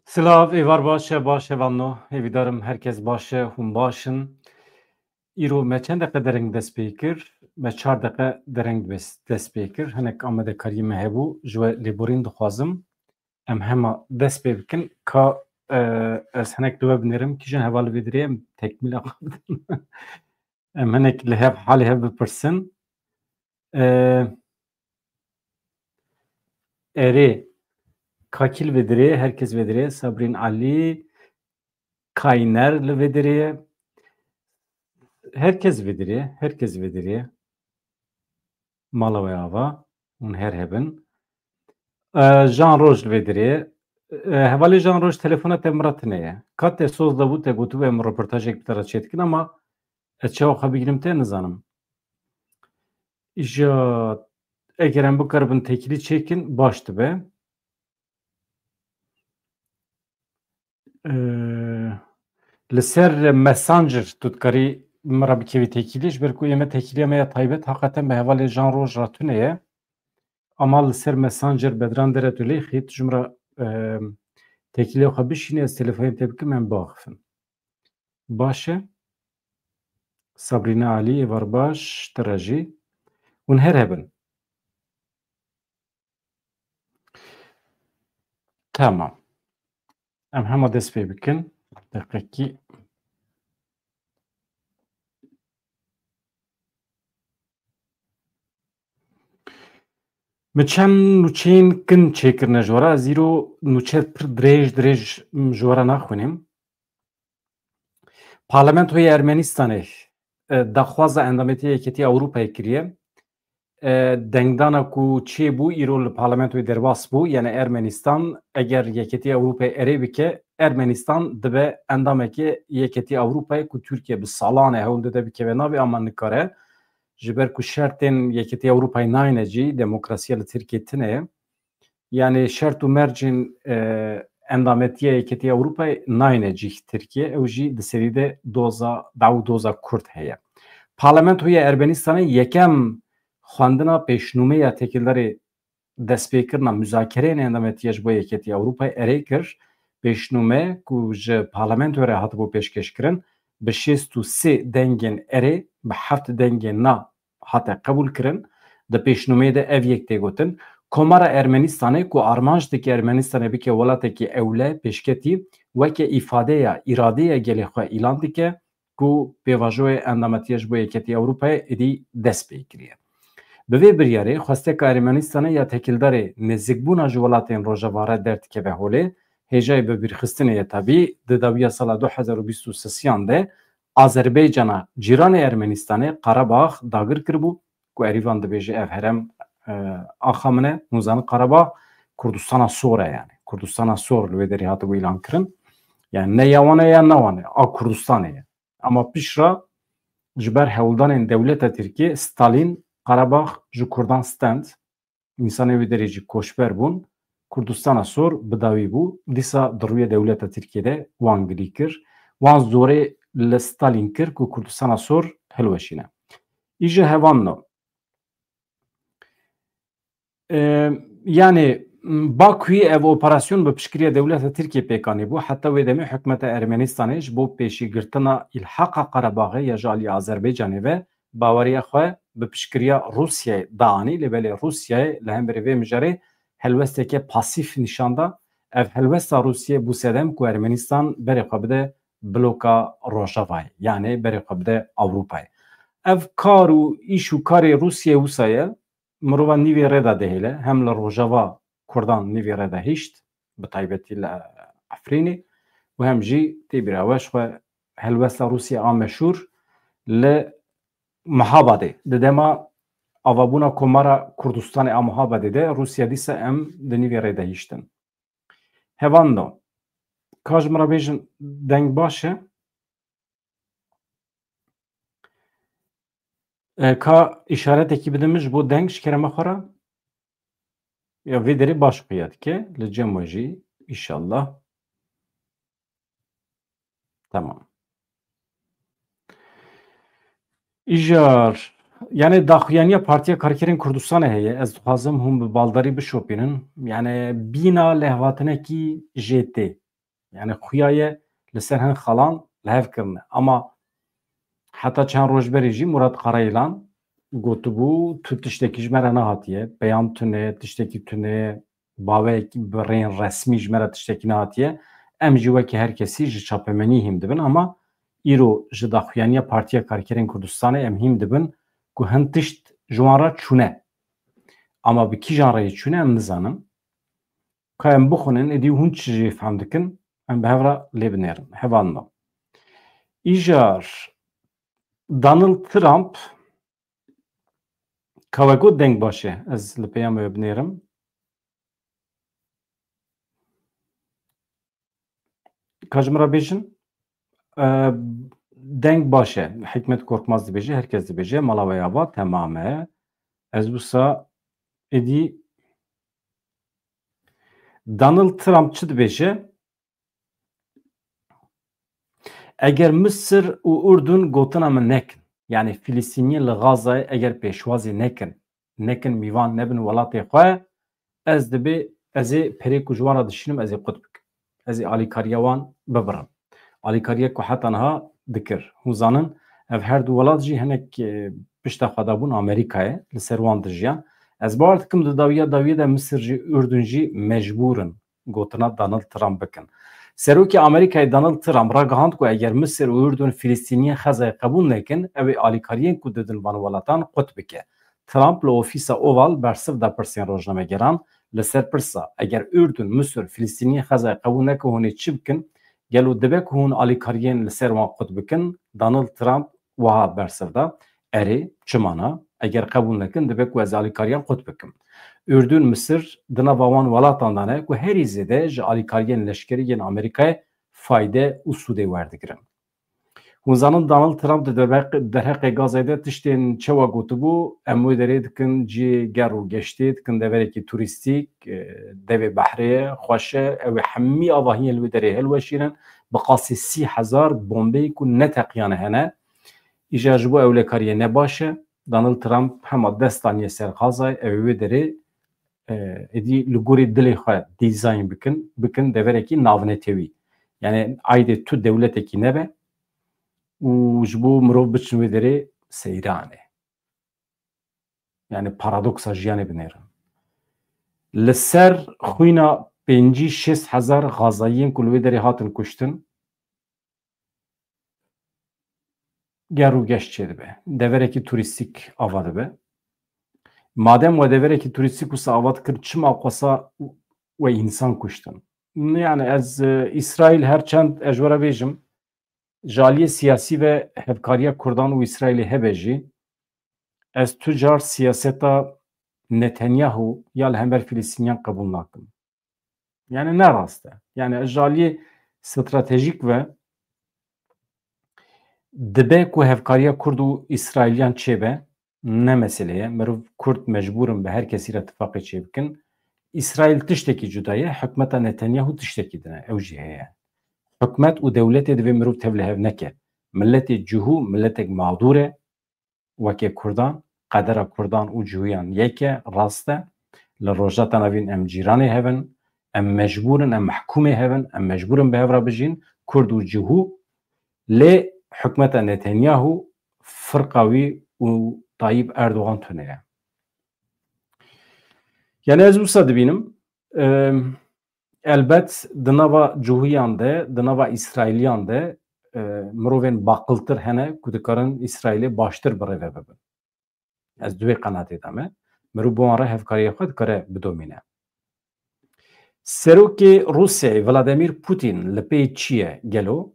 Slav, evar baş evanno, evidarım herkes başı, hum başın. İro me çend dakika dereng dest pêkir, me 4 dakika dereng dest pêkir. Hinek amadekariyê me hebû, ji we lêborîn dixwazim em hema dest pê bikin ka ez hinek li we binêrim kîjan heva li vê dirê em tekmîla xwe bidin. Em hinek li hev halê hev bipirsin. Erê Kakil vê dirê, herkes vê dirê, Sabrîn Alî, Kayner li vê dirê, herkes vê dirê. Mala we ava hûn her hebin. Jan Roj li vê dirê. Hevalê Jan Roj telefona te mira tune ye. Ka te soz dabû te gotû em reportajek bi te re çê dikin ama ez çawa xwe bigînim te nizanim. Ja eger em bikaribin tekilî çêkin baş dibe. Li ser Messenger tu dikarî mira bikevî tekilî ji ber ku ême tekiliya me ya taybet heqeten bi hevalê Jan Roj re tune ye. Ama li ser Messenger bedran dere tu lê xî tu ji min re tekiliya xwe bişînî ez telefonê te bikim em biaxivin. Baş e? Sabrîna Alî êvar baş te re jî hûn her hebin. Tamam. Em hema dest pê bikin. Deqekî mi çend nûçeyên kin çêkirine ji we re ez îro nûçe pir dirêj ji we re naxwînim. Parlamentoya Ermenistanê daxwaza endametiya Yekîtiya Ewropayê kiriye. Dengdana ku çêbû îro li parlamentoyê derbas bû yani Ermenistan eger Yekîtiya Ewropayê erê bike Ermenistan dibe endamekî Yekîtiya Ewropayê ku Tirkiye bi salan e hewil dide bikeve navê ama nikare ji ber ku şertên Yekîtiya Ewropayê nayîne cî demokrasiya li Tirkiye tune ye. Yani şert û mercên endametiya Yekîtiya Ewropayê nayîne cî Tirkiye ew jî di serî de doza Kurd heye. Parlamentoya Ermenistanê yekem xwendina pêşnûmeya têkildarê destpêkirina müzakereyên endametiya ji bo Yekîtiya Ewropayê erê kir. Pêşnûme ku ji parlamentoya re hatibû pêşkêşkirin bi 63 dengên erê bi 7 dengên na hate qebûl kirin. Di pêşnûmeyê de ev yek tê gotin. Komara Ermenistanê ku armanc dike Ermenistanê bike welatekî ewle pêşketî weke îfadeya îradeya gelê xwe îlan dike ku pêvajoyê endametiya ji bo Yekîtiya Ewropayê êdî dest pê kiriye. Bi vê biryarê xwesteka Ermenistanê ya tekildarê nêzîkbûna ji welatên rojavare derdikeve holê hêjayê bibîrxistinê ye tabî di dawiya sala 2023 de Azerbaycana cîranê Ermenistanê Qarabağ dagir kiribû ku erîvan dibêje ev herem axa min e nûzanin Qarabağ Kurdistana Sor e yani. Kurdistana Sor li wê derê hatibû îlan kirin. Yani ne yawan e ya ne wan e a Kurdistanê ye. Ama pişra ji ber hewldanên dewleta Tirkiye Stalin Qarabağ ji Kurdan stend însanê wê derê jî koçber bûn Kurdistana Sor bidawî bû dîsa di rûyê dewleta Tirkiye'de wan girî kir wan zorê li Stalin kir ku Kurdistana Sor hilweşîne. Îje hevanno yani Bakûyê ev operasyon bi piştgiriya dewleta Tirkiye pêkanî bû heta wê demê hikûmeta Ermenistanê ji bo pêşîgirtina îlhaqa Qarabağê ya ji aliyê Azerbaycanê ve baweriya xwe bi piştgiriya Rûsyayê daanî lêbelê Rûsyayê li hemberî vê mijarê helwesteke pasîf nîşanda ev helwesta Rûsyayê bû sedem ku Ermenistan berê xwe bide bloka Rojavayê yani berê xwe bide Ewropayê. Ev kar û îş û karê Rûsyayê wisa ye mirovan nîvê rêda dihêle hem li Rojava Kurdan nîvê rêda hîşt bi taybetî li Efrînê û hem jî tê bîra we ji xwe helwesta Rûsya a meşhûr li Mihabadê di dema avabûna komara Kurdistanê a Mihabadê de Rûsya dîsa em di nîvê rêda hîştin. Hevando ka ji min re bêjin deng baş e? Ka îşaretekî bidin min ji bo deng ji kerema xwe re? Ya vê derê baş xuya dike li cem we jî înşallah. Tamam. İjar yani daxuyaniya Partiya Karkerên Kurdistanê heye ez dixwazim hûn bi baldarî bişopînin yani bîna lehvatinekî jêtê yani xuyaye li ser hin xalan li hev kirine ama heta çend roj berê jî Murat Qarayîlan gotibû tu tiştekî ji me re nehatiye beyan tune tiştekî tune bavekî birên resmî ji me re tiştekî nehatiye em jî wekî her kesî ji çapemenî hîm dibin ama îro ji daxuyaniya Partiya Karkerên Kurdistanê em hîm dibin ku hin tişt ji wan re çûne ama bi kîjan reyê çûne em nizanin ka em bixwînin êdî hûn çi jî fehm dikin em bi hev re lê binêrin hevan me. Îjar Donald Trump kawego deng baş e ez li pêya me binêrim ka ji min re bêjin deng baş e Hikmet Korkmaz dibêje herkes dibêje mala we ya va temam e ez wisa êdî Donald Trump çi dibêje eger Mısır û Urdun gotina min nekin yani Filîstîniyên li Gazayê eger pêşwazî nekin mîvan nebin welatê xwe ez dibê ez ê perê ku ji wan re dişînim ez ê qut bikim ez ê alîkariya wan bibirim alîkariya ku heta niha dikir hûn zanin ev her du welat jî hinek pişta xwedabûn Amerîkayê li ser wan dijiyan ez bawer dikim di dawiyê de Mısır jî Urdun jî mecbûrin gotina Donald Trump bikin. Serokê Amerîkayê Donald Trump ragihand ku eger Mısır û Urdun Filîstîniyên Xezayê qebûl nekin ew ê alîkariyên ku didin van welatan qut bike. Trump li ofîsa Oval bersiv da pirsên rojnamegeran li ser pirsa eger Urdun, Mısır, Filîstîniyên Xezayê qebûl nekin hûn ê çi bikin gelo dibe ku hûn alîkariyên li ser wan qut bikin Donald Trump wiha bersiv da erê çimana eger qebûl nekin dibe ku ez alîkariyan qut bikim. Ürdün, Mısır di nava wan welatan de ne ku herî zêde ji alîkariyên leşkerî Amerîkayê fayde û sûdê werdigirin. Hûn zanin Donald Trump di derheqê Gazayê de tiştên çawa gotibû em wê derê dikin cî ger û geştê dikin deverekî turîstîk devê behrê xweş e ew ê hemî avahiyên li wê derê hilweşîrin bi qasî 30,000 bombeyê ku neteqiyane hene îja ji bo ewlekariyê ne baş e Donald Trump hema destaniye ser Gazayê ew ê wê derê êdî li gorî dilê xwe dîzayn bikin deverekî navnetewî yani aydê tu dewletekî nebe û ji bo mirov biçin wê derê seyranê yani paradoksa jiyanê binêrin. Li ser xwîna 5-6 hezar Gazayîyên ku li wê derê hatin kuştin ger û geş çê dibe deverekî turîstîk ava dibe madem we deverekî turîstîk wisa ava dikir çima xwesa we însan kuştin yani ez İsraîl herçend ez ji we re bêjim ji aliyê siyasî ve hevkariya Kurdan û İsraîlê hebe jî ez tu car siyaseta Netanyahu ya li hember Filîstîniyan qebûl nakim yani ne rast e yani ez ji aliyê stratejîk ve dibe ku hevkariya Kurd û İsraîliyan çêbe ne meseleye mirov Kurd mecbûrin bi her kesî re ittifaqê çê bikin İsraîl tiştekî cuda ye hikûmeta Netanyahu tiştekî dine ew jî heye hikûmet û dewletê divê mirov tev li hev neke milletê cihû milletek mağdûr e wekê Kurdan qedera Kurdan û cihûyan yek e rast e li rojata navîn em cîranê hevin em mecbûrin em mehkûmê hevin em mecbûrin bi hev re bijîn Kurd û cihû lê hikûmeta Netanyahu firqa wî û Tayyip Erdoğan tune ye yani ez wisa dibînim elbet di nava cihûyan de di nava İsraîliyan de mirovên baqiltir hene ku dikarin İsraîlê baştir birêve bibin ez divê qenatê de me mirov bi wan re hevkariya xwe dikare bidomîne. Serokê Rusyayê Vladimir Putin li pê çi ye gelo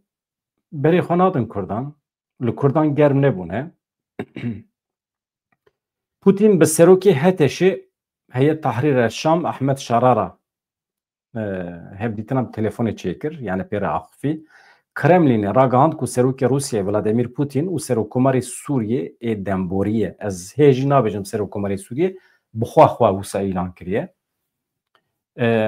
berê xwe nadin Kurdan li Kurdan germ nebûne Putin bi serokê Heteşê Heyet Tahrir Şam Ahmed Şarara hevdîtina telefonê çêkir yani pêra axivî Kremlînê ragihand ku serokê Rusyayê Vladimir Putin û Serokkomarê Sûriyê ê demboriye ez hê jî nabêjim Serokkomarê Sûriyê bi xwe wisa îlan kiriye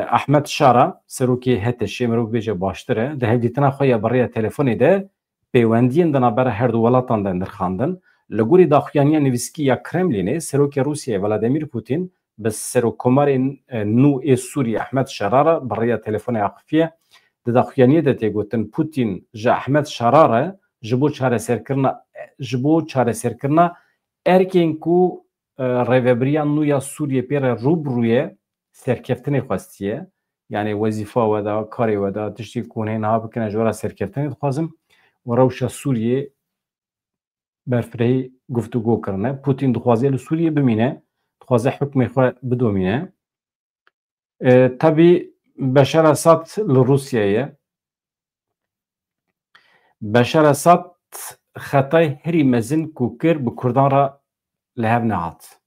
Ahmed Şara serokê Heteşê mirov bêje baştir e di hevdîtina xwe ya bi rêya telefonê de peywendiyên di navbera her du welatan de nirxandin li gorî daxuyaniya nivîskî ya Kremlînê serokê Rusyayê Vladimir Putin bi Serokkomarê nû ê Sûriyê Ahmed Şarara bi rêya telefonê axivî د داخویانیه د تیگوتن پوتین جا احمد شراره جبو چاره سرکرنا erkên ku rêveberiya nû ya Sûriye pê re rûbirûye serkeftinê xwestiye yani wezîfa we da karê we da tiştî ku hûn niha bikine ji wera serkeftinê dixwazim û rewşa Sûriyê berfirehî guftûgû kirine Putin dixwaze li Sûriyê bimîne dixwaze hukmê xwe bidomîne tabii Beşar Esad li Rûsyayê Beşar Esad xetayê herî mezin ku kir bi Kurdan re li hev nehat.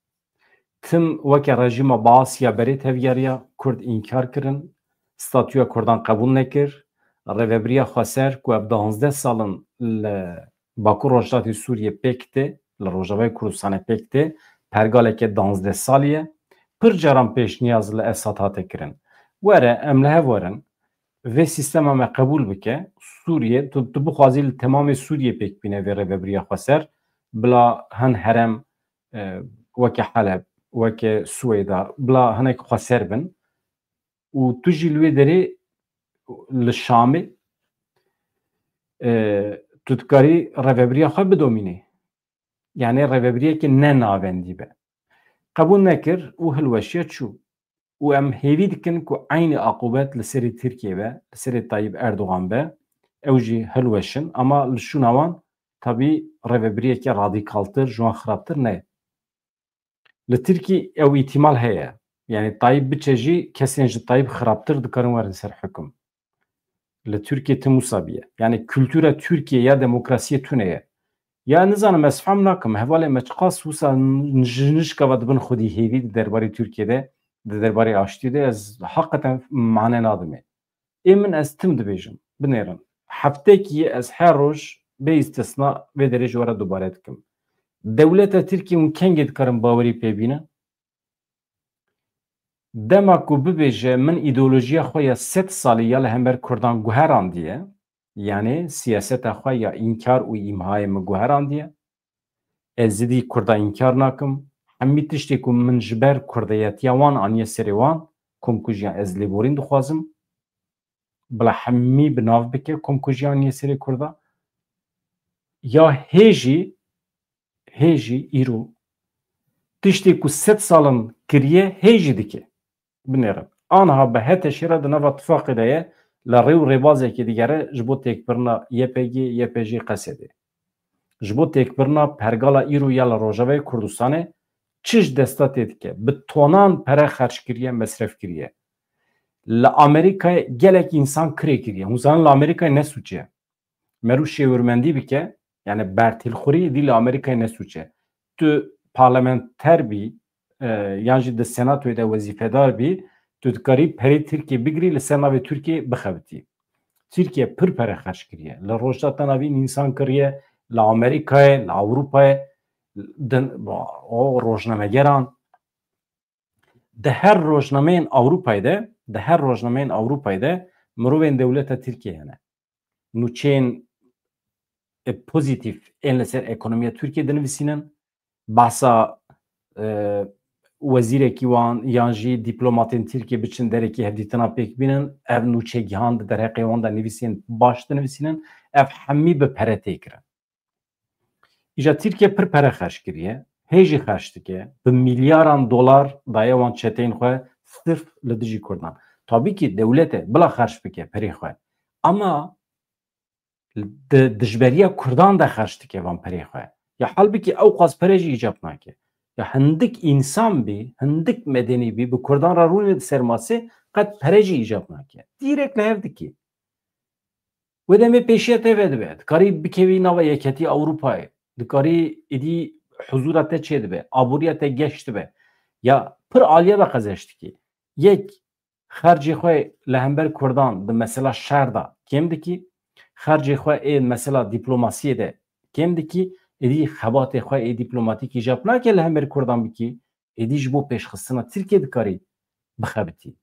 Tim weke rejîma Baasya berê tevgeriya Kurd înkar kirin, statûya Kurdan qebûl nekir, rêveberiya Xweser ku ev 12 salin li Bakur Rojdatê Sûriyê pêk tê, li Rojavayê Kurdistanê pêk tê, pergaleke 12 salî pir caran pêşniyaz li Esad hate kirin. Were em li hev werin vê sîstema me qebûl bike Sûriye tu bixwazî li temamê Sûriye pêk bîne vê rêveberiya Xweser bila hin herem weke Heleb weke Swêda bila hinek Xweser bin û tu jî li wê derê li Şamê tu dikarî rêveberiya xwe bidomînî yani rêveberiyekê ne navendî be qebûl nekir û hilweşiya çû û em hêvî dikin ku aynı aqûbet li serê Tirkiye ve li serê Tayyip Erdogan be ew jî hilweşin ama li şûna wan tabii rêveberiyeke radîkaltir ji wan xirabtir neye. Li Tirkiye ew îtîmal heye yani Tayyip biçe jî kesên ji Tayyip xirabtir dikarin werin ser hukm. Li Tirkiye tim wisa bîye yani kültûra Tirkiye ya demokrasiye tune ye ya nizanim ez fehm nakim hevalê me çiqas wisa ji nişka ve dibin xwedî hêvî di derbarê Tirkiye'de di derbarê aştî de ez heqeten mane nadim ê. Ê min ez tim dibêjim binêrin heftekî ez her roj bê îstisna vê derê ji were dubare dikim. Dewleta Tirkiye hûn kengê dikarin bawerî pê bînin? Dema ku bibêje min îdeolojiya xwe ya 100 salî ya li hember Kurdan guherandiye yani siyaseta xwe ya înkar û îmhayê min guherandiye ez zidî Kurda înkar nakim hemî tiştê ku min ji ber kurdiyetiya wan aniye serê wan kom ku jiyan ez lêborîn dixwazim bila hemî bi nav bike kom ku jiyan aniye serê Kurda ya hêjî îro tiştê ku 100 salin kiriye hêjî dike binêrin aniha bi hete şêra di nava tifaqê de ye li rê û rêbazekê digere ji bo têkbirina YPG YPJ qesedê ji bo têkbirina pergala îro ya li Rojavayê Kurdistanê çi ji desta tê dike bi tonan pere xerç kiriye mesref kiriye li Amerîkayê gelek însan kirê kiriye hûn zanin li Amerîkayê ne sûç ye merû şêwirmendî bike yani bertîlxurî dî li Amerîkayê ne sûç ye tu parlamenter bî yan jî di senatoyê de wezîfedar bî tu dikarî perê Tirkiye bigirî li ser navê Tirkiye bixebitî. Tirkiye pir pere xerç kiriye. Li rojda navîn însan kiriye li Amerîkayê, li Ewropayê, o rojnamegeran di her rojnameyên Ewropayê de mirovên dewleta Tirkiye hene. Nûçeyên pozitif ên li ser ekonomiya Tirkiye dinivîsînin bahsa wezîrekî wan yan jî dîplomatên Tirkiye biçin derekî hevdîtina pêk bînin ev nûçegihan di derheqê wan de nivîsên baş dinivîsînin ev hemî bi pere tê kirin. Îja Tirkiye pir pere xerç kiriye hêjî xerç dike bi milyaran dolar daye wan çeteyên xwe sirf li dijî Kurdan. Tabî ki dewletê bila xerç bike perê xwe ama di dijberiya Kurdan de xerç dike van perê xwe ya halbikî ew qas pere jî îcab nake. Ya hindik insan bî, hindik medenî bî bi Kurdan re rûnê sermasê qet pere jî îcab nake. Dîrek li hev dikî. Wê demê pêşiya te vedibe. Dikarî bikevî nava yeketî Ewropayê. Dikarî êdî huzûra te çê dibe. Aboriya te geş dibe. Ya pir aliye de qezeş dikî. Yek xercê xwe li hember Kurdan di mesela şer da kêm dikî. Xercê xwe ê mesela dîplomasiyê de kêm dikî. Êdî xebatê xwe ê dîplomatîk îcab nake li hember Kurdan bikî. Êdî ji bo pêşxistina Tirkiye dikarî bixebitî.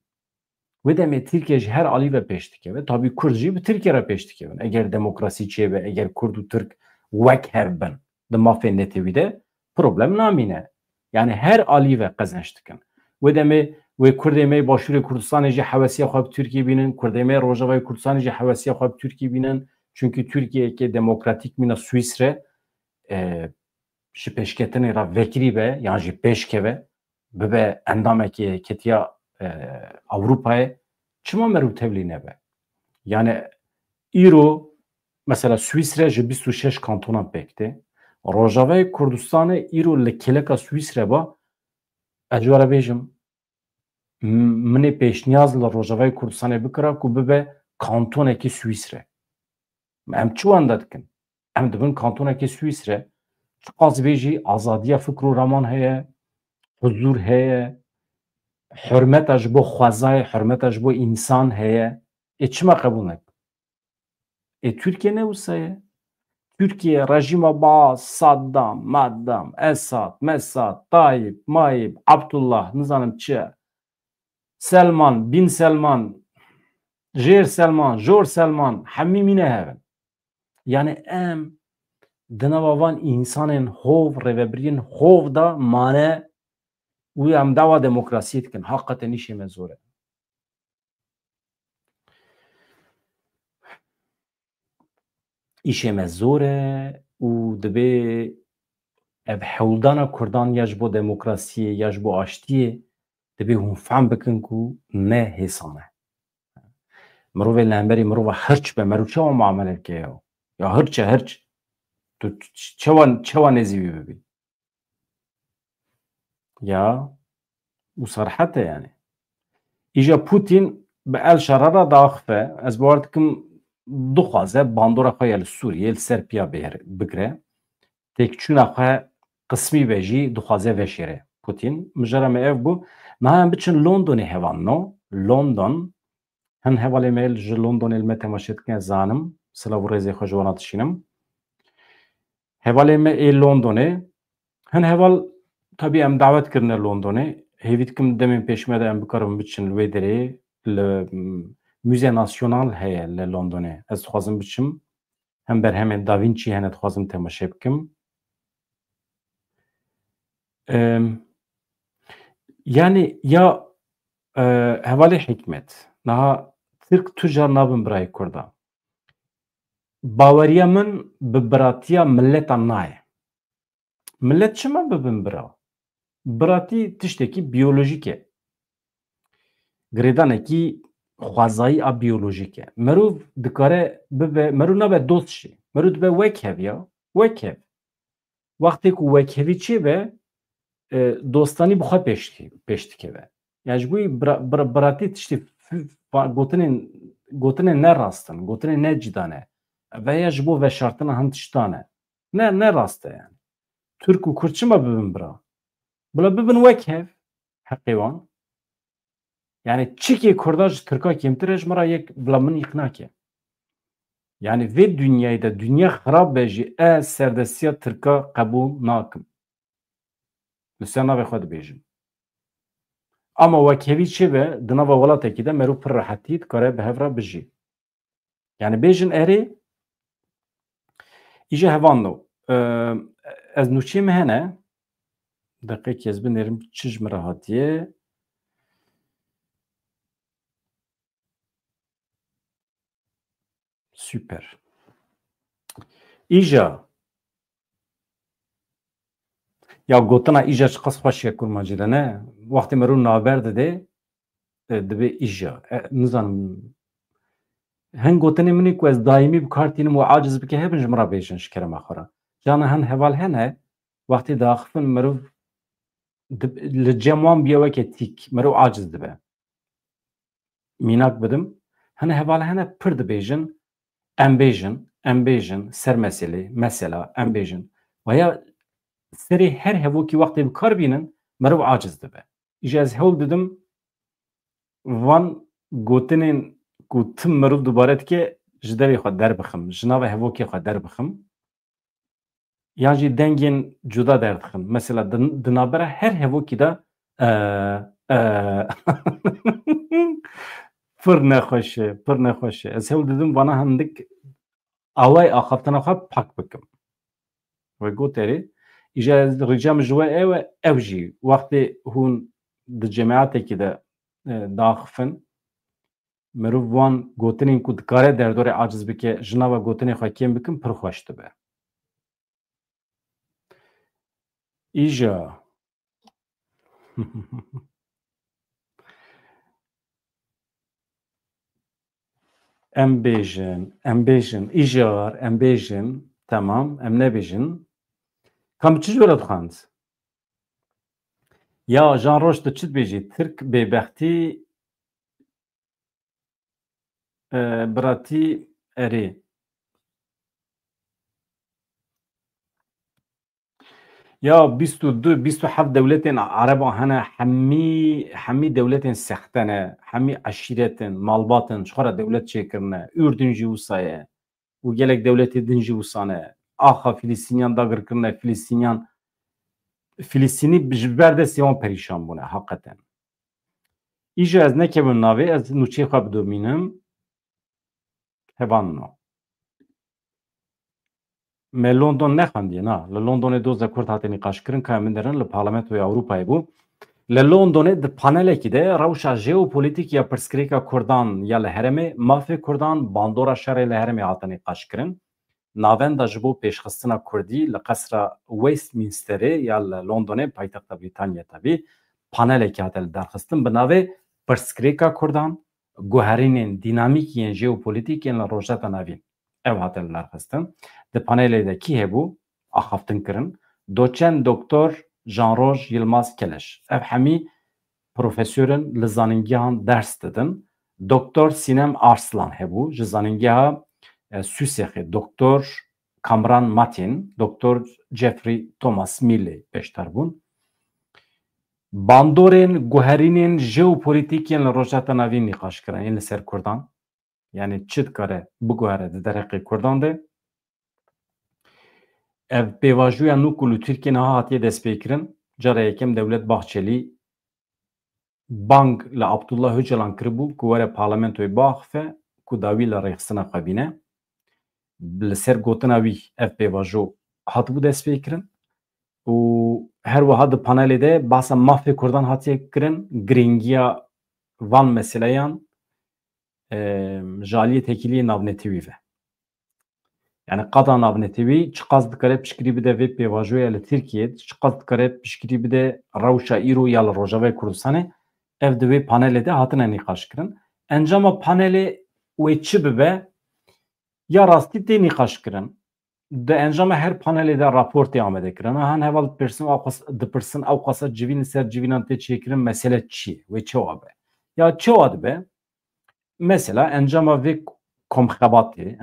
Wê demê Tirkiye ji her alî ve pêş dikeve. Tabî Kurd jî bi Tirkiye re pêş dikevin. Eger demokrasî çêbe, eger Kurd û Tirk wek hev bin di mafê netewî de problem namîne. Yani her alî ve qezenç dikin. Wê demê و کردی می باشور کردستان جی حواسی خواب ترکیه بینن کردی می روجاوی کردستان جی حواسی خواب ترکیه بینن چونکی ترکیه که دموکراتیک مینا سوئیسره جی پیشکتنی را وکری به یا جی پیشکه به اندامه که کتیا اوروپای چما مرو تبلی نبه یعنی ایرو مثلا سوئیسره جی 26 کانتونا پکته روجاوی کردستان ایرو لکلکا سوئیسره با اجواره بیجم منی پیشنیاز لروجاوی کردستان بکره که ببه کانتونه که سوئیسره ام چوان دادکن ام دبن کانتونه که سوئیسره قاز بیجی آزادی فکر و رمان هیه حضور هیه حرمتش بو خوازای حرمتش بو انسان هیه چما قبول نکن ترکیه نه وسایه Türkiye rejime bağ Saddam, Maddam, Esad, Mesad, Tayyip, Mayyip, Abdullah, nizanım çi, Selman, Bin Selman, Jer Selman, Jor Selman, hamimine hevin. Yani em dinavavan insanın hov, revebriyin hov da mane u em dava demokrasi etkin. Hakikaten işe mezore. İşe zore û dibe ev hewldana Kurdan ya ji bo demokrasiyê ya ji bo aştiyê dibe hûn fehm bikin ku ne hêsan e. Mirovê li hemberî mirova hirç be merû çawa muamele dike ya hirç tu çawa nezî wî bibî ya û serhet e yani. Îja Putin bi el şerara daxife ez bawer dikim dixwaze bandora xwe ya li Sûriyê li ser piya bigire têkçûna xwe qismî ve jî dixwaze veşêre Putin mijara me ev bû niha em biçin Londonê hevalno London hin hevalê me ji Londonê li me temaşe dikin ez zanim silav û rêzê xwe ji wan dişînim hevalê me ê Londonê hin heval tabî em davet kirine Londonê hêvî dikim demên pêşme de em bikarin biçin li wê derê li Müze Nasyonal heye li Londonê ez dixwazim biçim hem berhemên Da Vinci hene dixwazim temaşe bikim yani ya hevalê hikmet niha Tirk tu car nabin birayê Kurda baweriya min bi biratiya milletan naye millet çima bibin bira biratî tiştekî biyolojîk e girêdanekî xwazayî a biyolojîk e mirov dikare bibe mirov nabe dost jî mirov dibe wekhev ya wekhev wextê ku wekhevî çê be dostanî bi xwe pêş dikeve yani ji bo wî biratî tiştî gotinên nerast in gotinên ne cîdan e veya ji bo veşartina hin tiştan e ne rast e yani Türk û Kurd çima bibin bira bila bibin wekhev heqê wan yani çikê Kurda ji Tirka kêmtir e ji me ra yek bila min yek nake yani vê dünyayê de dünya xirab be jî ez serdestiya Tirka qebûl nakim li ser navê xwe dibêjim ama wekhevî çê be di nava welatekî de merû pir rehetî dikare bi hev re bijî yani bêjin erê îje hevano ez nûçê me hene deqekî ez binêrim çi ji me re hatiye süper îja ya gotina îja çi qas xweş ye kurmancî de ne wextê merû naber dide dibe îja nizanim hin gotinê minê ku ez daîmî bikartînim û aciz bike hebin ji me re bêjin ji kerema xwe re cana hin heval hene wextê daxifin merûv li cem wan biya weke tîk merû aciz dibe mînak bidim hin heval hene pir dibêjin em bêjin ser meselê mesela em bêjin veya serê her hevokî wextê bikar bînin merûv aciz dibe îje ez hewl didim van gotinên ku tim mirov dubare dike ji derê xwe derbixim ji nava hevokê xwe derbixim yan jî dengên cuda derdixim mesela di navbera her hevokî de pir nexweş e ez hewl didim vana hindik away axaftina xwe pak bikim ve goterê îje ez ricam ji we ew jî wextê hûn di cemaetekî de daxifin مرو وان گوتنین کو دکاره در دور عاجز بکه جناب گوتنی خواه کم بکن پر خوشت به ایجا ام بیجن ایجار ام بیجن tamam ام نبیجن کم چی جورت خواند یا جان روش تو چید بیجی ترک ببختی براتی اری یا 22 27 دولتين عرب هنا حمي دولتين سختنه حمي عشيرتين مالباتن شخرا دولت شكرنا اردنجي وصايا وجالك دولتي دنجي وصانه اخا فلسطينيان داغر كرنا فلسطيني بجبر ده سيون پريشان بونه حقيقتا ايجا از نكبن ناوي از نوچي خواب دومينم هبانو Me London nexandiye na. Li Londonê doz de Kurd hatê nîqaşkirin ka min derin li Parlamentoya Ewropayê bû. Li Londonê di panelekî de rewşa jeopolîtîk ya pirsgirêka Kurdan ya li herêmê mafê Kurdan bandora şerê li herêmê hate nîqaşkirin. Navenda ji bo pêşxistina Kurdî li qesra Westminsterê ya li Londonê paytexta Brîtanya tabii panelekî hate li derxistin bi navê pirsgirêka Kurdan guherînên dînamîkiyên jeopolîtîkên li rojeta navî. Ev hate li derxistin. Di panelê de kî hebû axaftin kirin doçent doktor Jean-Roj Yilmaz Keleş ev hemî profesörün li zanîngehan ders didin doktor Sinem Arslan hebû ji zanîngeha Süsexê doktor Kamran Matin doktor Jeffrey Thomas Milley pêşter bûn bandorên guherînên jeopolîtîkên li rojeta navî nîqaş kirin yên li ser Kurdan yani çi dikare biguhere di derheqê Kurdan de ev pêvajoya nû ku li Tirkiyeyê niha hatiye destpêkirin cara yekem Dewlet Bahçeli bang li Abdullah Öcalan kiribû ku were parlamentoyê biaxife ku dawî li rêxistina xwe bîne li ser gotina wî ev pêvajo hatibû destpêkirin û her wiha di panelê de bahsa mafê Kurdan hatiye kirin girîngiya van meseleyan ji aliyê tekiliyê navnetî wî ve yani qada navnetî wî çi qas dikare piştgirî bide vê pêvajoya li Tirkiyeyê çi qas dikare piştgirî bide rewşa îro ya li Rojavayê Kurdistanê ev di wê panelê de hatine nîqaş kirin encama panelê wê çi bibe ya rastî tê nîqaş kirin di encama her panelê de raportê amade kirin han heval dipirsin ew qasa civîn li ser civînan tê çêkirin mesele çi ye wê çawa be ya çawa dibe mesela encama vê komxebatê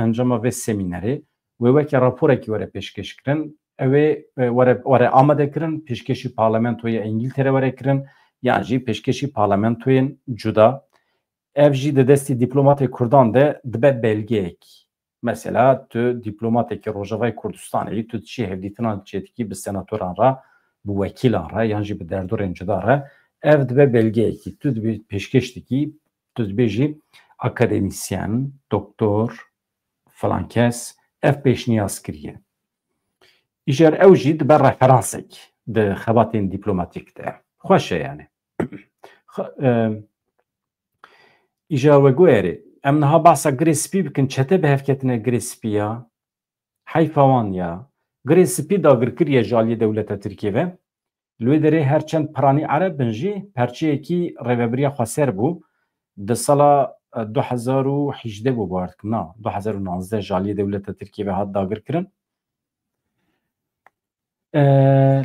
encama vê seminerê wê weke raporekî were pêşkêş kirin ew ê were amade kirin pêşkêşî parlamentoya İngiltere were kirin yan jî pêşkêşî parlamentoyên cuda ev jî di destî dîplomatê Kurdan de dibe belgeyek mesela tu dîplomatekî Rojavayê Kurdistanê tu çi hevdîtina çêtikî bi senatoran re bi wekîlan re yan jî bi derdorên cuda re ev dibe belgeyekî tu dibê pêşkêş dikî tu dibêjî akademisyen, doktor, falan kes ev pêşniyaz kiriye. İjer ew jî dibe referansek di xebatên dîplomatîk de. Xweş e yani. İja we guherî em niha behsa girê spî bikin çete bi hevketine girê spî ya heyfa wan ya girê spî dagirkiriye ji aliyê dewleta Tirkiye ve li wê derê her çend piranî ereb bin jî perçeyekî rêveberiya xwe ser bû di sala 2018 bû bar dikim na 2019 ji aliyê dewleta Tirkiye ve hat dagirkirin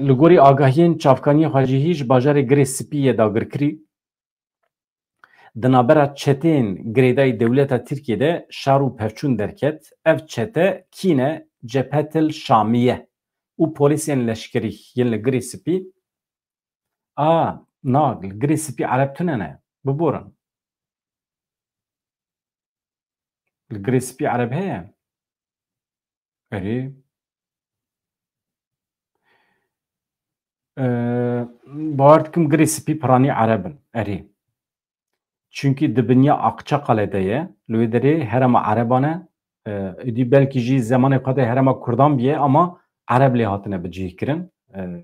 li gorî agahiyên çavkaniyê xwe jî ji bajarê girê spî ye dagirkirî di navbera çetên girêdayî dewleta Tirkiye de şar û pevçûn derket ev çete kîne Cephetil Şamiye û polîsên leşkerî yên li girê spî na li girê spî ereb tune ne biborin li girê spî ereb heye erê bawer dikim girê spî piranî erebin erê çünkü di binya Akçakalê de ye li wê derê herema ereban e êdî belkî jî zemanê xwe de herema Kurdan biye ama ereb lê hatine bicihkirin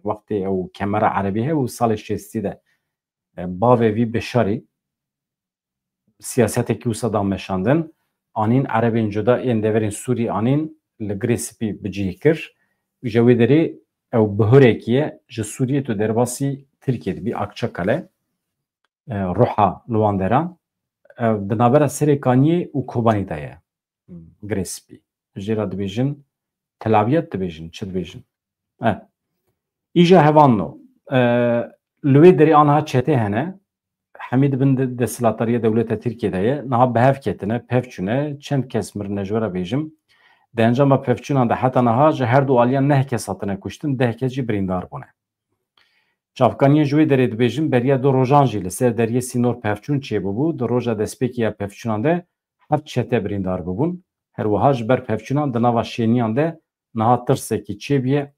wextê ew kemera erebî heye û salê şêstî de bavê wî Beşarî siyaseteke wisa da meşandin anîn Erebên cuda yên deverên Sûrî anîn li girê spî bicih kir ji wê derê ew bihurekî ye ji Sûriyê tu derbasî Tirkiye dibî Akçakale Ruha li wan deran di navbera Serê Kaniyê û Kobanî de ye girê spî jê re dibêjin Telaviyet dibêjin çi dibêjin îja hevanno li wê derê aniha çetê hene hemî dibin desthilatariya dewleta Tirkiye'de ye niha bihev ketine pevçûne çend kes mirine ji we re bêjim di encama pevçûnan de heta niha ji her du aliyan neh kes hatine kuştin deh kes jî birîndar bûne çavkaniyê ji wê derê dibêjim beriya du rojan jî li ser deriyê Sînor pevçûn çêbûbû di roja destpêkî ya pevçûnan de heft çete birîndar bibûn her wiha ji ber pevçûnan di nava şêniyan de niha tirsekî çêbûye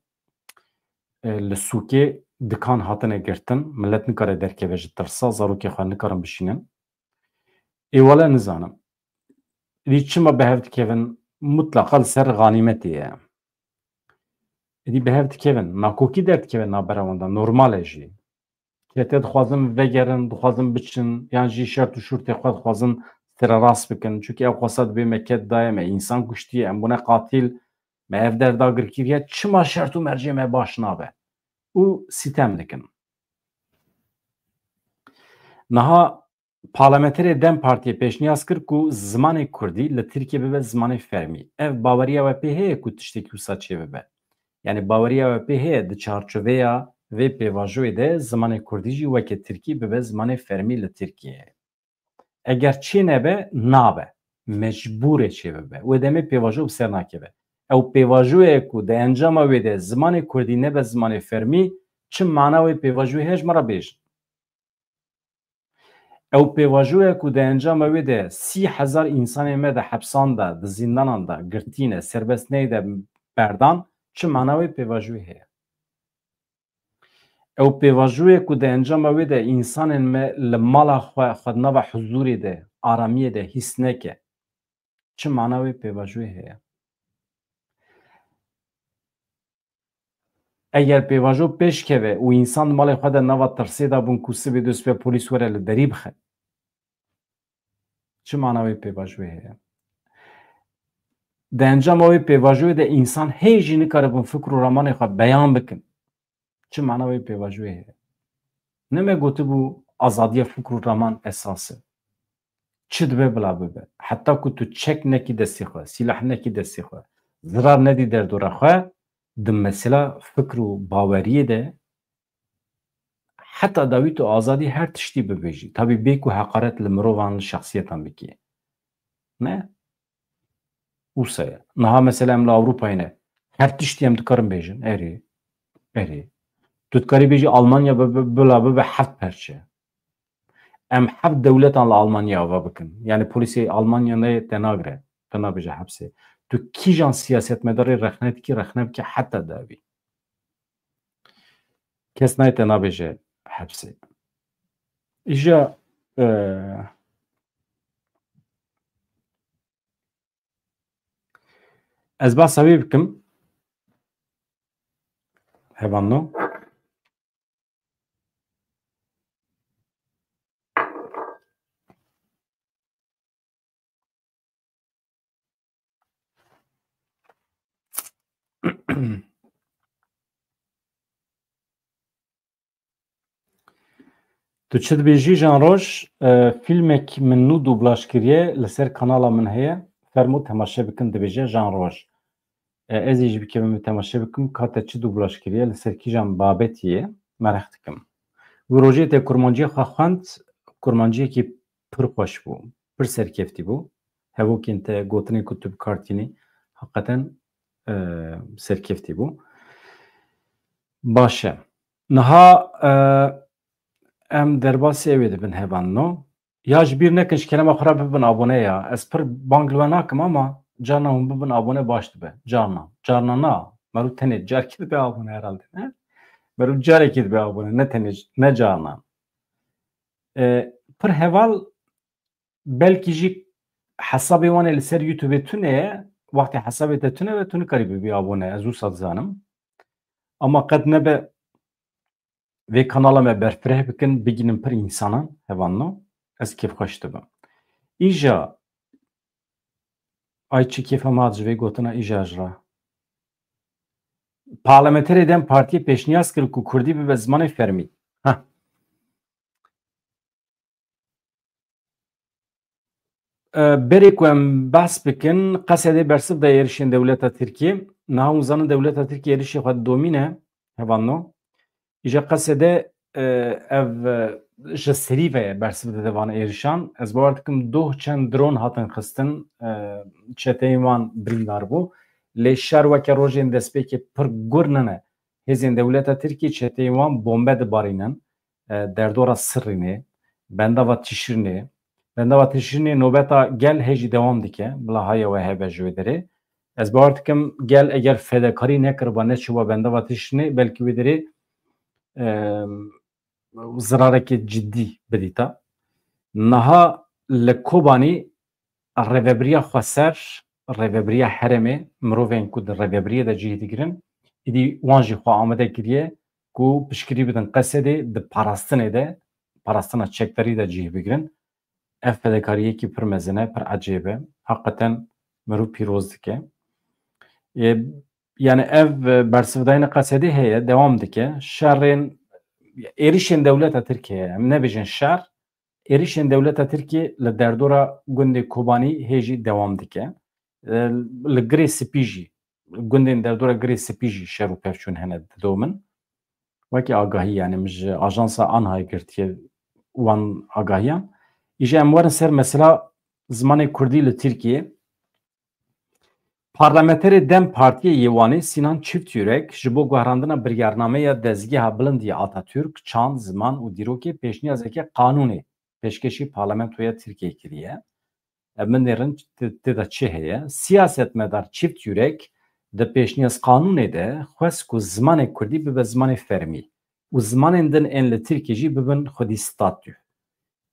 li Sûkê dikan hatine girtin millet nikare derkeve ji tirsa zarokê xwe nikarin bişînin êwale nizanim êdî çima bihev dikevin mutlaqa li ser ganîmetê ye êdî bihev dikevin nakokî derdikevin navbera wan de normal e jî ketê dixwazin vegerin dixwazin biçin yan jî şert û şûrtê xwe dixwazin serarast bikin çûnkî ew xwesa dibe me ket daye me însan kuştiye em bûne qatîl me ev derda girkiriye çima şert û mercê me baş nabe û sîtem dikin niha parlamenterê Dem Partiyê pêşniyaz kir ku zimanê Kurdî li Tirkiye bibe zimanê fermî ev baweriya we pê heye ku tiştekî wisa çê bibe yani baweriya we pê heye di çarçoveya vê pêvajoyê de zimanê Kurdî jî weke Tirkî bibe zimanê fermî li Tirkiyeyê eger çê nebe nabe mecbûr e çê bibe wê demê pêvajo bi ser nakeve ew pêvajoyê ku di encama wê de zimanê Kurdî nebe zimanê fermî çi mana wê pêvajoyê heye ji me re bêjin ew pêvajoyê ku di encama wê de 30,000 însanên me de hepsan de di zindanan de girtîne serbestneyê de berdan çi mana wê pêvajoyê heye ew pêvajoyê ku di encama wê de însanên me li mala xwe xwe di nava huzûrê de aramiyê de hîs neke çi mana wê pêvajoyê heye eger pêvajo pêşkeve û însan di malê xwe de nava tirsê da bûn ku sibê dûspê polîs were li derî bixe çi mana wê pêvajoyê heye di encama wê pêvajoyê de însan hê jî nikaribin fikr û ramanê xwe beyan bikin çi mana wê pêvajoyê heye ne me gotibû azadiya fikr û raman esas e çi dibe bila bibe heta ku tu çek nekî destê xwe sîlah nekî destê xwe zirar nedî derdora xwe di mesela fikr û baweriyê de heta dawî tu azadî her tiştî bibêjî tabî bê ku heqaret li mirovan li şexsiyetan bikî ne wisa ye niha mesela em li Ewropayê ne her tiştî em dikarin bêjin erê tu dikarî bêjî Almanya bila bibe heft perçe em heft dewletan li Almanya ava bikin yani polîsê Almanya neyê te nagire te nabêje hepsê tu kîjan siyasetmedarê rexne dikî rexne bike heta dawî kes nayê te nabêje hepsê îja ez behsa wê bikim hevanno tu çi dibêjî jan roj fîlmek min nû dublaj kiriye li ser kanala min heye fermû temaşe bikin dibêje jan roj ez ê jî bikevim temaşe bikim kate çi dublaj kiriye li ser kîjan babetî ye merex dikim wî rojê te kurmanciyê xwe xwend kurmanciyekî pir xweş bû pir serkeftî bû hevokên te gotinê ku tu bikartînî heqeten serkeftî bû baş e niha em derbasî evê dibin hevanno ya ji bîr nekin ji kelema xwe re bibin abone ya ez pir bang li we nakim ama carna hûn bibin abone baş dibe carna na merû tenê carekî dibe abone herhalde ne merû carekî dibe abone ne tenê ne carna pir heval belkî jî hesabê wan ê li ser YouTubeê tune ye wextê hesabê te tune ve tu nikarî bibî abone ez wisa dizanim ama qet nebe Ve kanala me berfireh bikin biginin per insanan hevanno ez kêf xweş dibim. Îja ay çi kêfa me hat ji vê gotina îja jî re. Parlamenterê Dem Partiyê pêşniyaz kir ku Kurdî bibe zimanê fermî. Heh. Berê ku em behs bikin Qesedê bersiv da êrişên dewleta Tirkiye. Niha hûn zanin dewleta Tirkiye êrişê xwe domîne hevanno. Îja Qesedê ev ji serî ve bersiv de devane êrişan. Ez bawer dikim doh çend dron hatin xistin çeteyên wan birîndar bû. Lê şer weke rojên destpêkê pir gur nene. Hêzên dewleta Tirkiye çeteyên wan bombe dibarînin. Derdora Sirrînê, bendava Tişrînê. Bendava Tişrînê nobeta gel hêjî dewam dike. Bila haya we hebe ji wê derê. Ez bawer dikim gel eger fedakarî nekiriba neçûba bendava Tişrînê belkî wê derê zirarekê ciddî bidîta. Niha li Kobanî rêveberiya Xweser, rêveberiya herêmê mirovên ku di rêveberiyê de cihê digirin êdî wan jî xwe amade kiriye ku piştgirî bidin Qesedê di parastinê de parastina çekdarî de cihê bigirin. Ev fedakariyekî pir mezin e, pir ecêb e. Heqeten mirov pîroz dike. Yani ev bersivdayîna Qesedê heye, dewam dike. Şerrên êrişên dewleta Tirkiye em nebêjin şer, êrişên dewleta Tirkiye li derdora gundê Kobanî hêjî dewam dike. Li girê spî jî gundên derdora girê spî jî şer û pevçûn hene didomin. Wekî agahî yani min ji ajansa Anhayê girtiye wan agahiyan. Îja em werin ser mesela zimanê Kurdî li Tirkiye. Parlamenterê Dem Partiyê Yêwanê Sinan Çiftyûrek ji bo guherandina biryarnameya Dezgeha Bilindî Atatürk, Çand, Ziman û Dîrokê pêşniyazeke qanûnê pêşkêşî parlamentoya Tirkiye kiriye. Min nêrin têda çi heye? Siyasetmedar Çiftyûrek di pêşniyaz qanûnê de xwest ku zimanê Kurdî bibe zimanê fermî û zimanên din ên li Tirkiye jî bibin xwedî statû.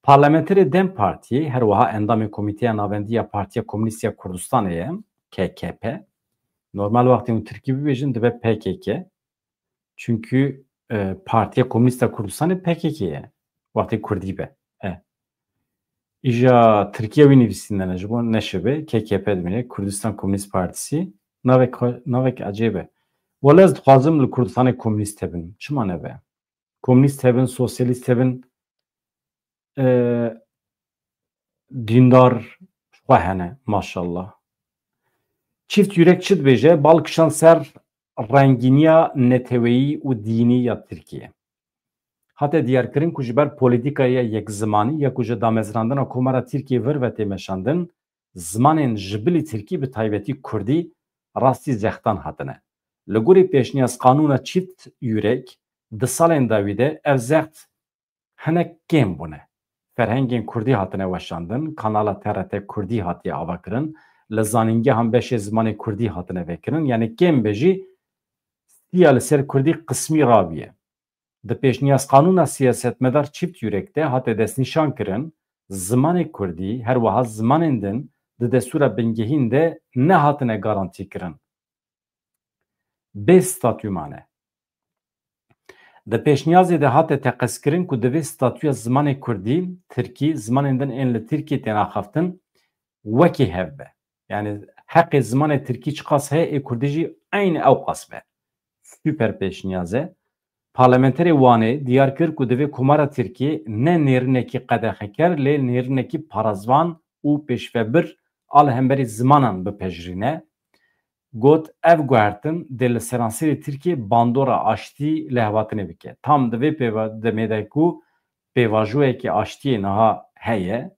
Parlamenterê Dem Partiyê her wiha endamê Komîteya Navendiya Partiya Komünîst ya Kurdistanê ye. KKP. Normal vakti Türkiye bibêjin dibe PKK. Çünkü Partiya Komünîst ya Kurdistanê PKK'ye. Vakti Kurdî be. İja Türkiye wî nivîsîndene ji bo neşebe KKP dimîne Kurdistan Komünîst Partisi navek ecêb e. Wala ez dixwazim li Kurdistanê komünîst hebin. Çima nebe? Komünîst hebin, sosyalîst hebin, dîndar xwe hene maşallah. Çiftyûrek çi dibêje? Balkişan ser rengîniya neteweyî û dînî ya Tirkiye. Hate diyarkirin ku ji ber polîtîkaya yekzimanî ya ku ji damezrandina komara Tirkiye vir ve têmeşandin, zimanên ji bilî Tirkî bi taybetî Kurdî rastî zextan hatine. Li gorî pêşniyaz qanûna Çiftyûrek di salên dawî de ev zext hinek kêm bûne. Ferhengên Kurdî hatine weşandin, kanala TRT Kurdî hatiye avakirin, li zanîngehan beşê zimanê Kurdî hatine vekirin, yani kêm bejî stiya li ser Kurdî qismî rabiye. Di pêşniyaz qanûna siyasetmedar Çiftyûrek de hate destnîşan kirin, zimanê Kurdî her wiha zimanên din di destûra bingehîn de ne hatine garantî kirin. Bê statû mane. Di pêşniyazê de hate teqeskirin ku divê statûya zimanê Kurdî, Tirkî, zimanên din ên li Tirkiye têne axaftin, wekî hev be. Yani heqê zimanê Tirkî çi qas heye ê Kurdî jî aynı ew qas be. Süper pêşniyaz e. Parlamenterê Wanê diyar kir ku divê komara Tirkiye ne nêrinekî qedexeker lê nêrinekî parazvan û pêşvebir ala hemberî zimanan bipejirîne. Got ev guhertin dê li seranserê Tirkiye bandora aştî lehvatinê bike. Tam divê demê de ku pêvajoyekî aştiyê niha heye.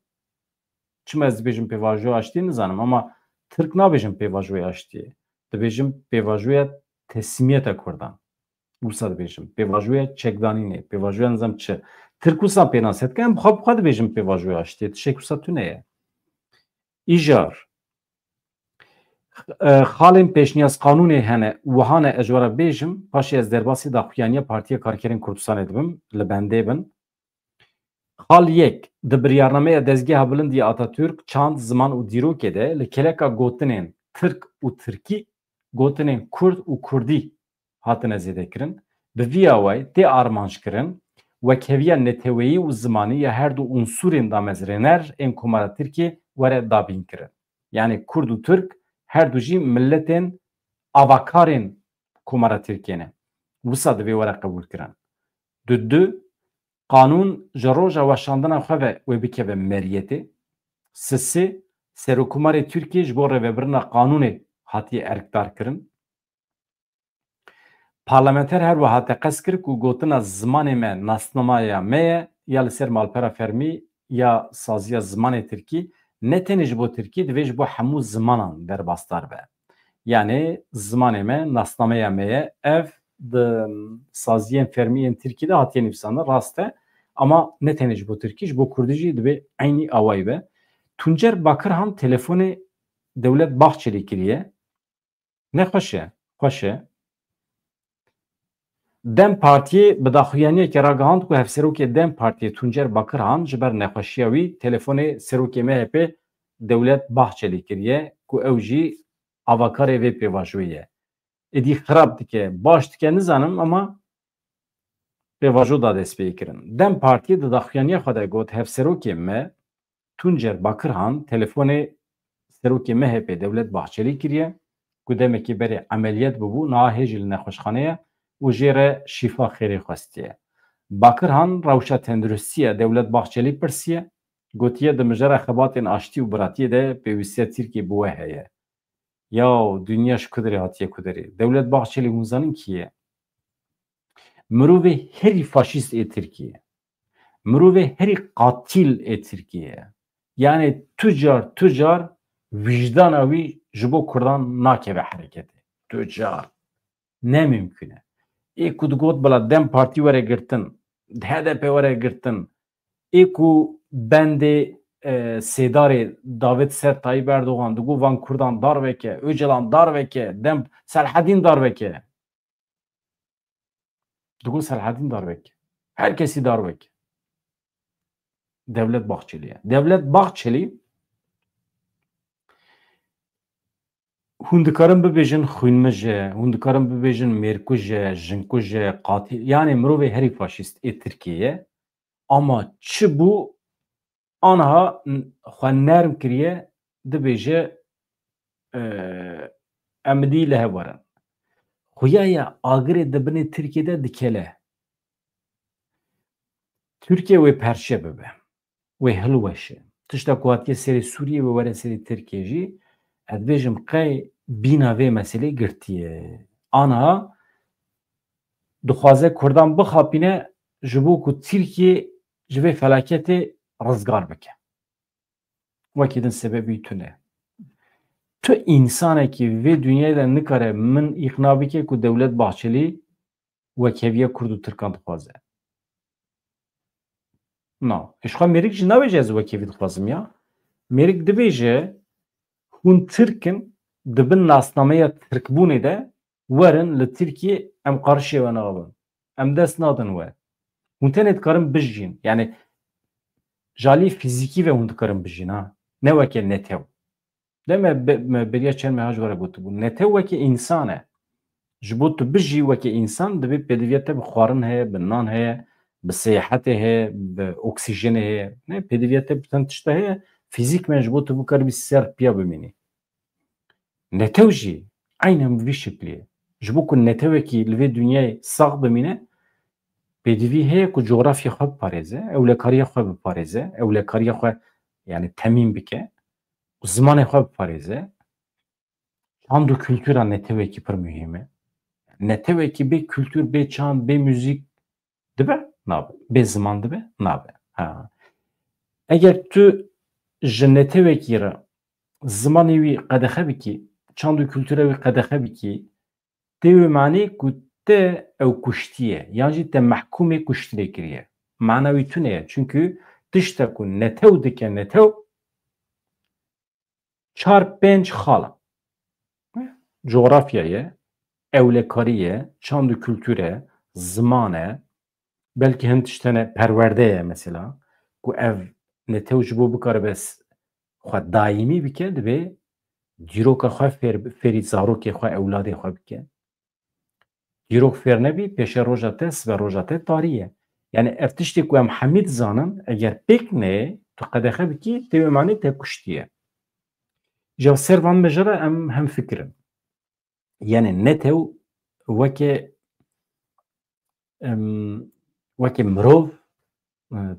Çima ez dibêjim pêvajoya aştiyê nizanim ama Tirk nabêjim pêvajoya aştiyê. Dibêjim pêvajoya teslimiyeta Kurdan. Wisa dibêjim pêvajoya çekdanînê, pêvajoya nizam çi. Tirk wisa pê nas hetke em bixwe dibêjim pêvajoya aştiyê. Tişek wisa tune ye. Îjar xalên pêşniyaz qanûnê hene wihane ez were bêjim paşê ez derbasî daxuyaniya Partiya Karkerên Kurdistanê dibim li bendê bin. Xal yek di biryarnameya Dezgeha Bilindî Atatürk, Çand, Ziman û Dîrokê de li keleka gotinên Tirk û Tirkî, gotinên Kurd û Kurdî hatine zêdekirin. bi vîya we tê armanjkirin wekheviya neteweyî û zimanî ya her du unsurên damezrêner ên Komara Tirkiyê were dabînkirin. Yani Kurd û Türk her du jî milletên avakarên Komara Tirkiyê ne. Wisa divê were qebûlkirin. Du, qanûn ji roja weşandina xwe ve wê bikeve meriyetê. Sê, Serokkomarê Tirkiyê ji bo rêvebirina qanûnê hatiye erkdarkirin. Parlamenter her wiha hate qes kir ku gotina zimanê me nasnamaya me ye ya li ser malpera fermî ya saziya zimanê Tirkî ne tenê ji bo Tirkî divê ji bo hemû zimanan derbasdar be. Yani zimanê me nasnameya me ye ev di saziyên fermî yên Tirkî de hatiye nivîsandin rast e ama ne tenê ji bo Tirkî ji bo Kurdî jî divê eynî awayî be. Tuncer Bakırhan telefonê Dewlet Bahçelî kiriye. Ne xweş e, xweş e. Dem Partiyê bi daxuyaniyekê ragihand ku hevserokê Dem Partiyê Tuncer Bakırhan ji ber nexweşiya wî telefonê serokê MHP Dewlet Bahçelî kiriye ku ew jî avakarê vê pêvajoyî ye. Êdî xirab dike, baş dike nizanim ama pêvajo da dest pê kirin. Dem Partiyê di daxuyaniya xwe de got hevserokê me Tuncer Bakırhan telefonê serokê MHP Dewlet Bahçelî kiriye ku demekî berê emeliyet bibû niha hêjî li nexweşxaneya û jê re şîfa xêrê xwestiye. Bakırhan rewşa tenduristiya Dewlet Bahçelî pirsiye, gotiye di mijara xebatên aştî û biratiyê de pêwîstiya Tirkiye bi we heye. Yaw dûnya ji ku derê hatiye ku derê. Dewlet Bahçelî hûn zanin kî ye? Mirovê herî faşîst ê Tirkiye. Mirovê herî qatil ê Tirkiye. Yani tucar vicdana wî ji bo Kurdan nakeve hereketê. Tucar. Ne mümkün e. Ê ku digot bila Dem Partî were girtin, HDP were girtin, ê ku bendê sêdarê David Ser Tayyip Erdogan digot van Kurdan dar veke, Öcalan dar veke, Dem Selhedîn dar veke. Digot Selhedîn dar veke. Herkesî dar veke. Devlet Bahçeli'ye. Devlet Bahçeli hûn dikarin bibêjin xwînmiş e, hûn dikarin bibêjin mêrkuj e, jinkuj e, qatil. Yani mirovê herî faşîst ê Tirkiye ama çi bû anha xwe nerm kiriye dibêje em dî li hev werin. Xuyaya agirê dibinê Tirkiye'de dikele. Türkiye wê perşe bibe. Wê hilweşe. Tişta ku hatiye serê Sûriye ve were serê Tirkiye jî ez dibêjim qey bîna vê meselê girtiye. Anha dixwaze Kurdan bixapîne ji bo ku Tirkiye ji vê felaketê rizgar bike. Wekî din sebebî tune. Tu însanekî vê dünyayê de nikare min îqna bike ku Dewlet Bahçelî wekheviya Kurd û Tirkan dixwaze. Na, eşxa mêrik jî nabêje ez wekevî dixwazim ya. Mêrik dibêje hûn Tirkin dibin nasnameya Tirkbûnê de werin li Tirkiye em qarşî we nabin. Em dest nadin we. Hûn tenê dikarin bijîn. Yani jalî fîzîkî ve hûn dikarin bijîn ha. Ne weke netew. Deme beriya çend meha ji were gotibû. Netew weke însan e. Ji bo tu bijî weke însan divê pêdiviyê te bi xwarin heye, bi nan heye, bi sêhetê heye, bi oksîjenê heye. Ne pêdiviyê te bi tin tişta heye. Fîzîkmen ji bo tu bikaribî ser piya bimînî. Netew jî aynen bi vî şeklî. Ji bo ku netewekî li vê dünyayê sax bimîne pêdivî heye ku coğrafya xwe biparêze, ewlekariya xwe biparêze, ewlekariya xwe yani temîn bike, zimanê xwe biparêze. Çand û kültûra netewekî pir mühîm e. Netewekî bê kültûr, bê çand, bê müzik dibe? Nabe. Bê ziman dibe? Nabe. Ha. Eger tu ji netewekî re zimanê wî qedexe bikî, çand û kültûra wî qedexe bikî, tê wê manî ku te ew kuştiye, yan jî te mehkûmê kuştinê kiriye. Mana wî tune ye. Çünkü tişta ku netew dike netew çar pênc xala. Coğrafya ye, ewlekarî ye, çand û kültûr e, ziman e, belkî hin tiştene perwerde ye mesela, ku ev netew ji bo bikare bes xwe daîmî bike divê dîroka xwe ferî zarokê xwe, ewladê xwe bike. Dîrok fêr nebî pêşe roja te sibe roja te tarî ye. Yani ev tiştê ku em hemî dizanin eger pêk neyê tu qedexe bikî tê wê manê te kuştiye. Ji servan me jî re em hemfikir in. Yani netew wekê mirov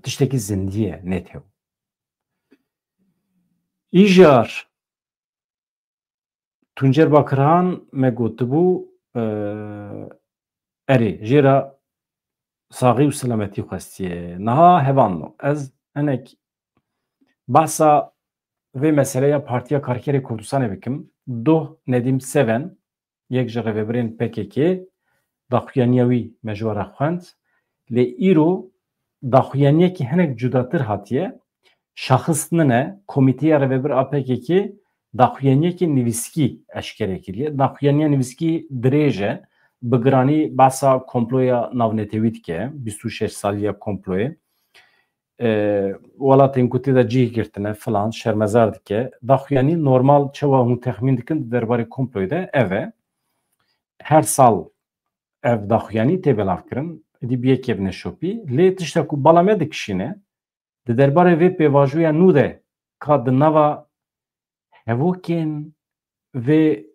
tiştekî zindî ye netew. Îjar Tuncer Bakırhan me gotibû erê jêra saxî û selametî xwestiye. Niha hevano ez hinek behsa vê meseleya Partiya Karkerê Kurdistanê bikim. Doh Nedîm Seven yek ji rêveberên PKK daxuyaniya wî me ji we re xwend. Lê îro daxuyaniyekî hinek cudatir hatiye. Şaxis nine Komîteya Rêveber a PKK daxuyaniyekî nivîskî eşkere kiriye. Daxuyaniya nivîskî dirêj e. Bi giranî behsa komploya navnetewî dike. 26 saliya komployê. Welatên ku tê de cih girtine filan şermezar dike. Daxuyanî normal çawa hûn texmîn dikin derbarê komployê de ev e. Her sal ev daxuyanî tê belavkirin. Êdî bi yekê bneşopî. Lê tiştek ku bala me dikişîne di derbarê vê pêvajoya nû de ka di nava hevokên vê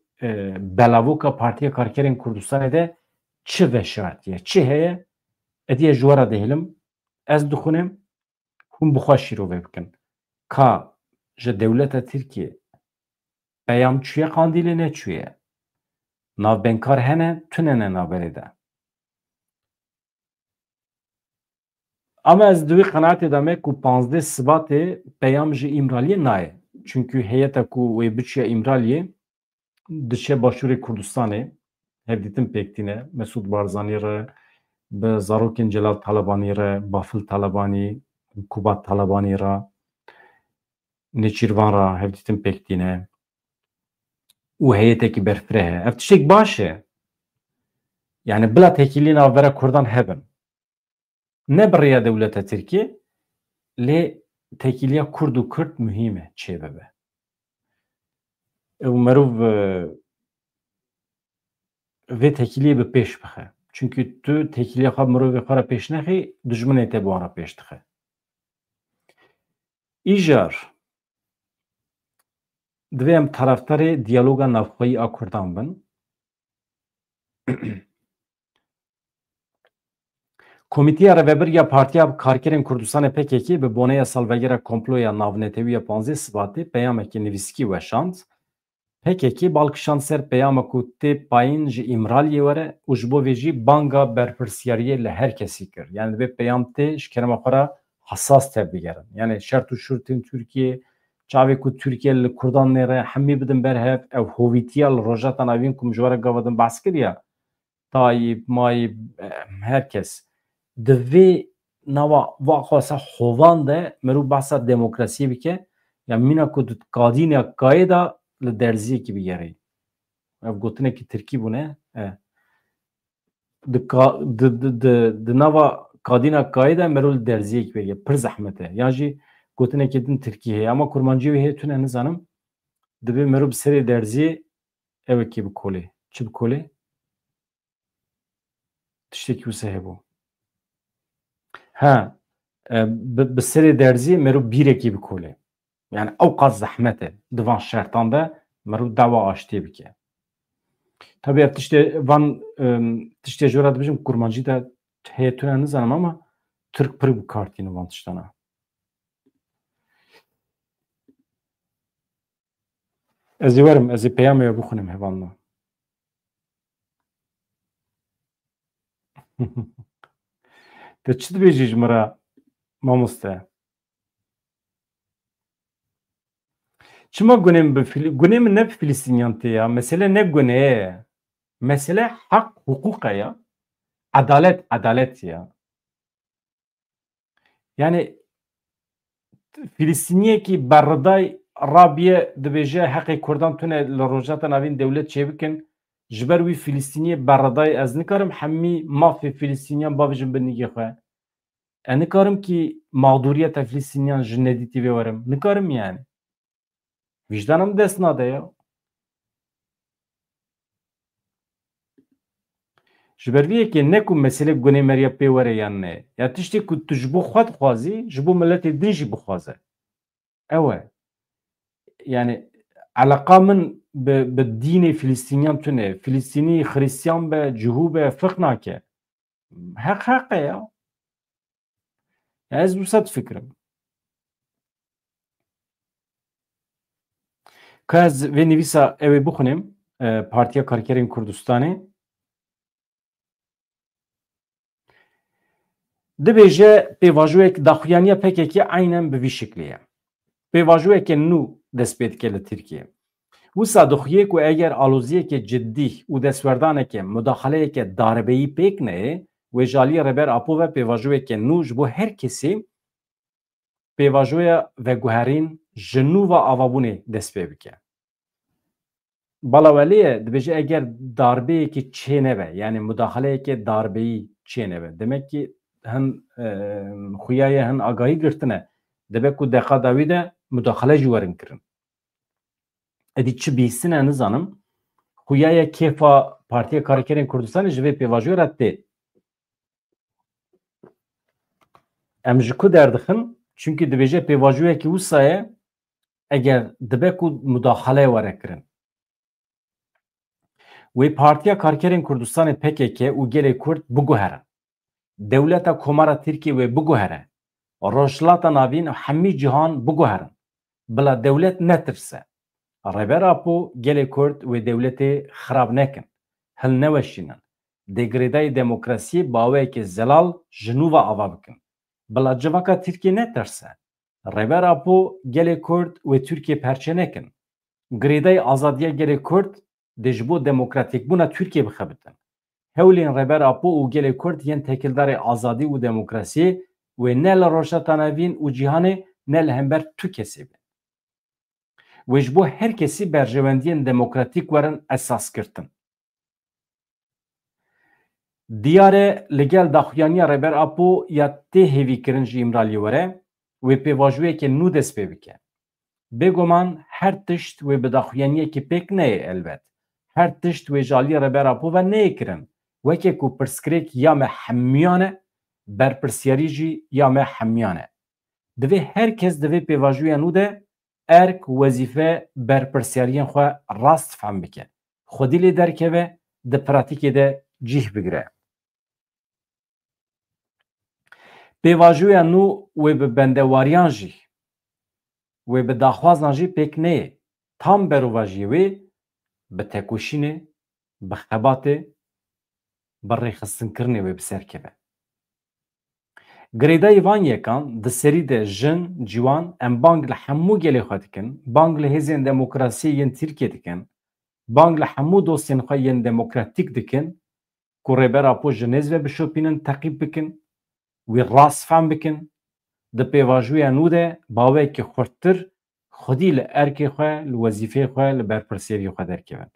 belavoka Partiya Karkerên Kurdistanê de çi veşartiye, çi heye? Êdî ji we re dihêlim, ez dixwînim hûn bi xwe şîrovê bikin. Ka ji dewleta Tirkiye peyam çûye qandîlê neçûye. Navbenkar hene, tunene navberê de. Ama ez di wî qenaetê de me ku 15 Sibatê peyam ji İmraliyê nayê. Çünkü heyeta ku wê biçiya İmraliyê diçe başûrê Kurdistanê hev dîtin pêktîne Mesûd Barzanî re bi zarokên Celal Talebanî re Bafil Talebanî Kubat Talebanî re Nêçîrvan re hev dîtin pêktîne û heyetekî berfirê heye. Ev tiştek baş e. Yani bila tekîlî navbera Kurdan hebin. Ne bi rêya dewleta Tirkiye lê tekîliya Kurd û Kurd muhîm e çêbibe. Ew merov vê tekîliyê bi pêş bixe. Çünkü tu tekîliya xwe mirovê xwe re pêş nexî, dijminê te bi wan re pêş dixe. Îjar divê em taraftarê diyaloga navxweyî a Kurdan bin. Komîteya Rêveber ya Partiya Karkerên Kurdistanê PKK bi boneya salvegera komploya navnetewî ya 15 Sibatê peyamekî nivîskî weşand. PKK balkişand ser peyama ku tê payîn ji İmraliyê were û ji bo vê jî banga berpirsiyariyê li her kesî kir. Yani vê peyam tê ji kerema xwe re hesas tevbî gerin. Yani şert û şurtên Tirkiye çavê ku Tirkiye li Kurdanê re hemî bidin berhev ew hovîtiya li rojata navîn ku min ji we re gavadin behs kiriye. Tayyip, Mayyip, herkes. Di vê nava vaxwasa hovan de merû behsa demokrasiyê bike. Yani mîna ku di kadîna gayê da li derziyekî bigerî. Ev gotinekî Tirkî bûne. Di nava kadîna gayê de merû li derziyekî bige. Pir zehmet e. Yan jî gotinekê din Tirkî heye. Ama kurmancî wê heye tune nizanim. Divê merû bi serê derziyê evekî bikolê. Çi bikolê? Tiştekî wisa hebû. Bi serê derziyê merû bîrekî bikolê. Yani ew qas zehmet e. Divan şertan de merû dawa aştiyê bike. Tabii ev tiştê van tiştê ji we re dibêjim kurmancî de heye tune nizanim ama Tirk pir bikartîne van tiştana. Ez ê werim, ez ê peyamê we bixwînim hevalna. Te çi dibêjî ji me re mamoste? Çima gunêm bi gunê min ne bi Filîstîniyan tê ya. Mesele ne guneyê ye. Mesele hak hukuk e ya. Adalet ya. Yani Filîstîniyekî berriday rabiye dibêje heqê Kurdan tune li rojata navîn dewlet çêbikin ji ber wî Filîstîniyê berriday ez nikarim hemî mafê Filîstîniyan bavêjin bi nîgê xwe. Nikarim kî mağduriyeta Filîstîniyan ji nedîtî vê werim. Nikarim yani. Vicdanım dest nade ya. ji ber vê yekê ne ku mesele gunê meriya pê were yan ne ya tiştê ku tu ji bo xwe dixwazî ji bo miletê din jî bixwaze ew e yani علاقه من به دین فلسطینیان تونه فلسطینی خریستیان به جهو به فقه ناکه حقه ya ez bu sad fikrim kaz ve nivisa ev bixunim Partiya Karkerên Kurdistanê dibêje pêvajoyek daxuyaniya PKK aynen bi vî şeklî ye pêvajoyekê nû dest pê dike li Tirkiye wisa dixuye ku eger aloziyekê ciddî û destwerdanekê mudaxeleyekê darbeyî pêk neyê wê ji aliyê reber apo ve pêvajoyekê nû ji bo her kesî pêvajoya veguherîn ji nû ve avabûnê dest pê bike Balavelê dibêje eger darbeyekê çê nebe yani mudaxeleyekê darbeyî çê nebe demek ki hin xuyayê hin agahî girtine dibe ku deqa dawî de mudaxele jî werin kirin edî çi bîhsine nizanim xuyaya kêfa Partiya Karkerên Kurdistanê ji vê pêvajoya re tê em ji ku derdixin çünkü dibêje pêvajoyekî wisa ye eger dibe ku mudaxele were kirin wê Partiya Karkerên Kurdistanê PKK û gelê Kurd biguherin dewleta Komara Tirkiye wê biguhere rojhilata navîn hemî cîhan biguherin bila dewlet netirse rêbera po gelê Kurd wê dewletê xirab nekin hil neweşînin dêgirêdayê demokrasiyê baweyekê zelal ji nû ve ava bikin bila civaka Tirkiye netirse rêbera po gelê Kurd wê Tirkiye perçe nekin girêdayê azadiya gelê Kurd de ji bo demokratîkbûna Tirkiye bixebitin hewlên rêbera po û gelê Kurd yên tekildarê azadî û demokrasiyê wê ne li rojhilata navîn û cîhanê ne li hember tu kesê be wê ji bo her kesî berjewendiyên demokratîk werin esasgirtin diyar e li gel daxuyaniya rêbera po ya tê hêvîkirin ji îmralî were wê pêvajoyekê nû dest pê bike bêguman her tişt wê bi daxuyaniyekê pêk neyê elbet her tişt wê ji aliyê rêbera po ve neyê kirin wekê ku pirsgirêk ya me hemiyan e berpirsyarî jî ya me hemiyan e divê herkes di vê pêvajoya nû de erk wezîfe berpirsyariyên xwe rast fehm bike xwedî lê derkeve di pratîkê de cih bigire pêvajoya nû wê bi bendewariyan jî wê bi daxwazan jî pêk neyê tam berovajiyê wê bi tekoşînê bi xebatê bi rêxistinkirinê wê bi ser keve girêdayê van yekan di serî de jin ciwan em bang li hemû gelê xwe dikin bang li hêzên demokrasiyê yên Tirkiye dikin bang li hemû dosyên xwe yên demokratîk dikin ku rêbera po ji nêz ve bişopînin teqîb bikin wî rast fehm bikin di pêvajoya nû de baweyekî xurttir xwedî li erkê xwe li wezîfeyê xwe li berpirsyariyê xwe derkevin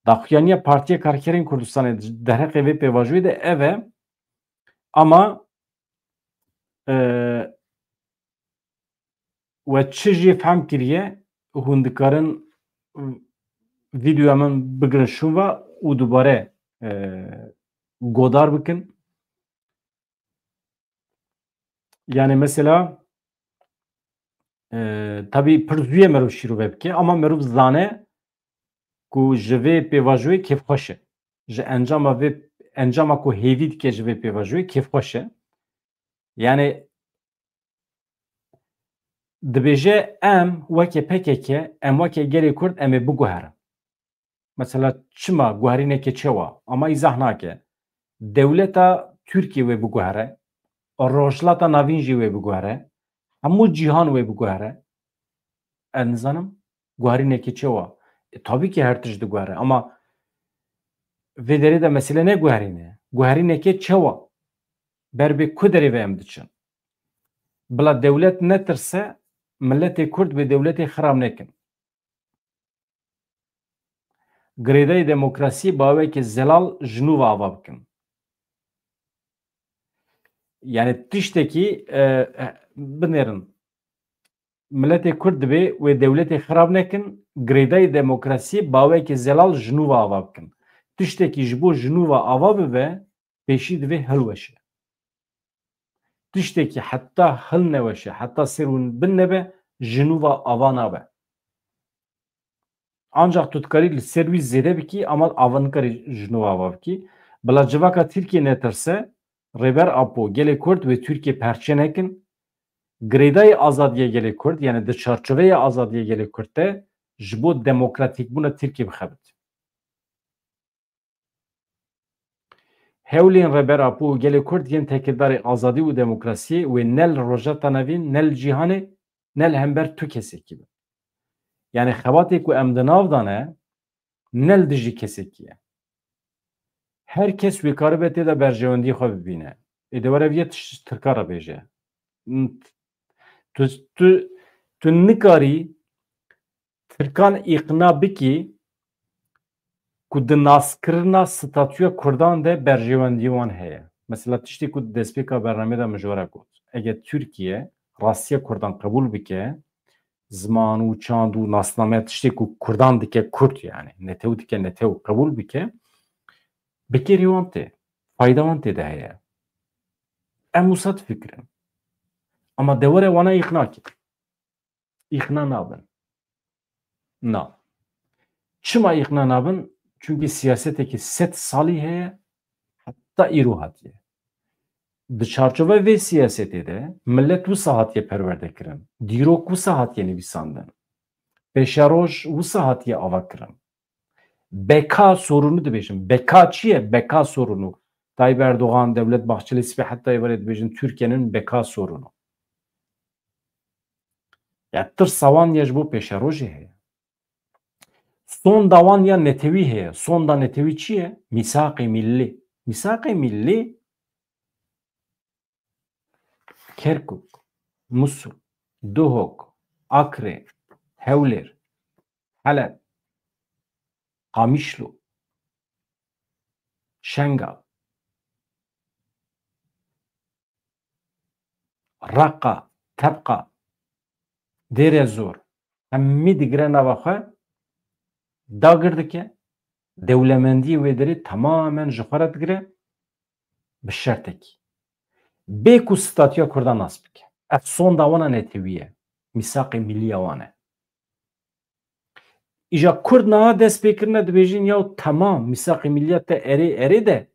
daxuyaniya Partiya Karkerên Kurdistanê derheqê vê pêvajoyê de ev e ama we çi jî fehm kiriye hûn dikarin vîdyoya min bigirin şûva û dubare godar bikin yani mesela tabii pir zû ye merov şîrove bike ama merov zane ku ji vê pêvajoyê kêfxweş e ji encama ku hêvî dike ji vê pêvajoyê kêfxweş e yani dibêje em wekê PKK em wekê gelê Kurd em ê biguherin mesela çima guherînekê çewa ama îzah nake dewleta Tirkiye wê biguhere rojhilata navîn jî wê biguhere hemû cîhan wê biguhere ez nizanim guherînekê çewa tabii ki her tişt diguhere ama vê derê de mesele ne guherîne guherînekê çewa ber bê ku derê ve em diçin bila dewlet netirse milletê Kurd wê dewletê xirab nekin girêdayê demokrasiyê bawekî zelal ji nû ve ava bikin yani tiştekî binêrin milletê Kurd dibe wê dewletê xirab nekin girêdayê demokrasiyê bawekî zelal ji nû ve ava bikin tiştekî ji bo jinûva ava bibe pêşî divê hilweşe. Tiştekî heta hil neweşe, heta serûn bin nebe jinûva ava nabe. Ancak tu dikarî li ser wî zêde bikî ama ava nikarî jinûva ava bikî. Bila civaka Tirkiye netirse rêber Apo gelê Kurd ve Türkiye perçe nekin. Girêdayê azadiya gelê Kurd yani di çarçoveya azadiya gelê Kurd de ji bo demokratîkbûna Tirkiye bixebit. Hewlên rêber Apo û gelê Kurd yên tekidarê azadî û demokrasiyê wê ne li rojata navîn ne li cîhanê ne li hember tu kesekî be. Yani xebatê ku em di nav dane ne li dijî kesekî ye. Herkes wê karibe tê de berjewendiyê xwe bibîne. Ê de were vê tişt Tirka re bêje. Tu nikarî Tirkan îqna bikî ku di naskirina statûya Kurdan de berjewendiyê wan heye. Mesela tiştê ku destpêka bernamê de min ji we re got. Eger Tirkiye rastiya Kurdan qebûl bike, ziman û çand û nasnameya tiştê ku Kurdan dike Kurd yani netew dike netew qebûl bike, bikêrî wan tê, fayda wan tê de heye. Em wisa difikirin. Ama de were wana îqna kir. İqna nabin. Na. Çima îqna nabin? Çünkü siyasetekî 7 salî heye heta îro hatiye. Di çarçove vê siyasetê de millet wisa hatiye perwerdekirin. Dîrok wisa hatiye nivîsandin. Pêşeroj wisa hatiye avakirin. Beka sorunu dibêjin. Beka çi ye? Beka sorunu. Tayyip Erdoğan, Devlet Bahçeli sibê heta êvarê dibêjin Türkiye'nin beka sorunu. Ya tirsa wan ya ji bo pêşerojê heye. Son dawan ya netewî heye. Son da netewî çi ye? Mîsaqê millî. Mîsaqê millî Kerkuk, Musul, Duhok, Akre, Hewlêr, Heleb, Qamişlo, Şengal, Raqqa, Tebqa, Dêre Zor hemî digire nava xwe dagir dike, dewlemendiyê wê derê tamamen ji xwe re digire bi şertekî. Bê ku statûya Kurdan nas bike. Ev son dawana netewî ye. Mîsaqê millî ya wan e. İja Kurd niha destpêkirine dibêjin ya temam mîsaqê millî te erê de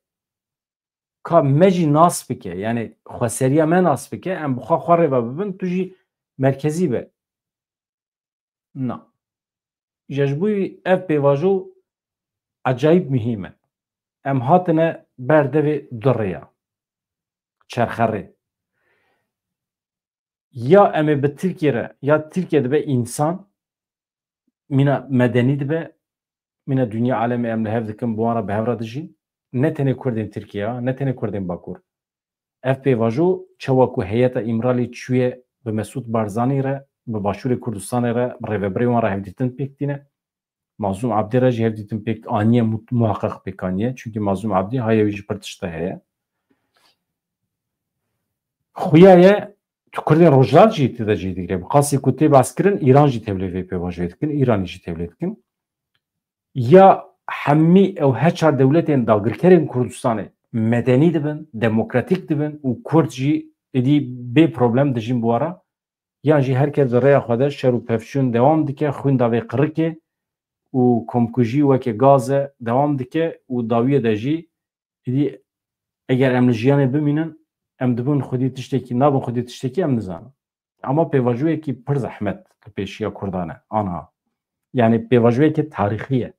ka me jî nas bike yani xweseriya me nas bike em bi xwe xwe rêve bibin tu jî merkezî be. Na. İja ji bo ev pêvajo acayip mühim e. Em hatine ber devê du rêya. Çerxerê. Ya em ê bi Tirkiye re ya Tirkiye dibe însan mîna medenî dibe mîna dünya alemê em li hev dikin bi wan re bi hev re dijîn. Ne tenê Kurdên Tirkiye ne tenê Kurdên Bakur. Ev pêvajo çawa ku heyeta İmralî çûye bi Mesûd Barzanî re bi Başûrê Kurdistanê re rêveberê wan re hevdîtin pêk dîne. Mazlûm Abdî re jî hevdîtin pêk aniye muheqeq pêk aniye. Çünkü Mazlûm Abdî haya wî ji pir tişta heye. Xuya ye tu Kurdên Rojhilat jî tê de cih digire. Bi qasî ku tê behs kirin İran jî tevlî vê pêvajiyê dikin. İranî jî tevlî dikin. Ya hemî ew heçar dewletên dagirkerên Kurdistanê medenî dibin, demokratîk dibin û Kurd jî êdî bê problem dijîn bi wara yan jî herkes di rêya xwe de şer û pevçûn dewam dike, xwîn davê qirikê û komkujî wekî gaz e dewam dike û dawiyê de jî êdî eger em li jiyanê bimînin em dibin xwedî tiştekî nabin xwedî tiştekî em nizanin. Ama pêvajiyekî pir zehmet li pêşiya Kurdan e aniha. Yani pêvajiyekî tarîxî ye.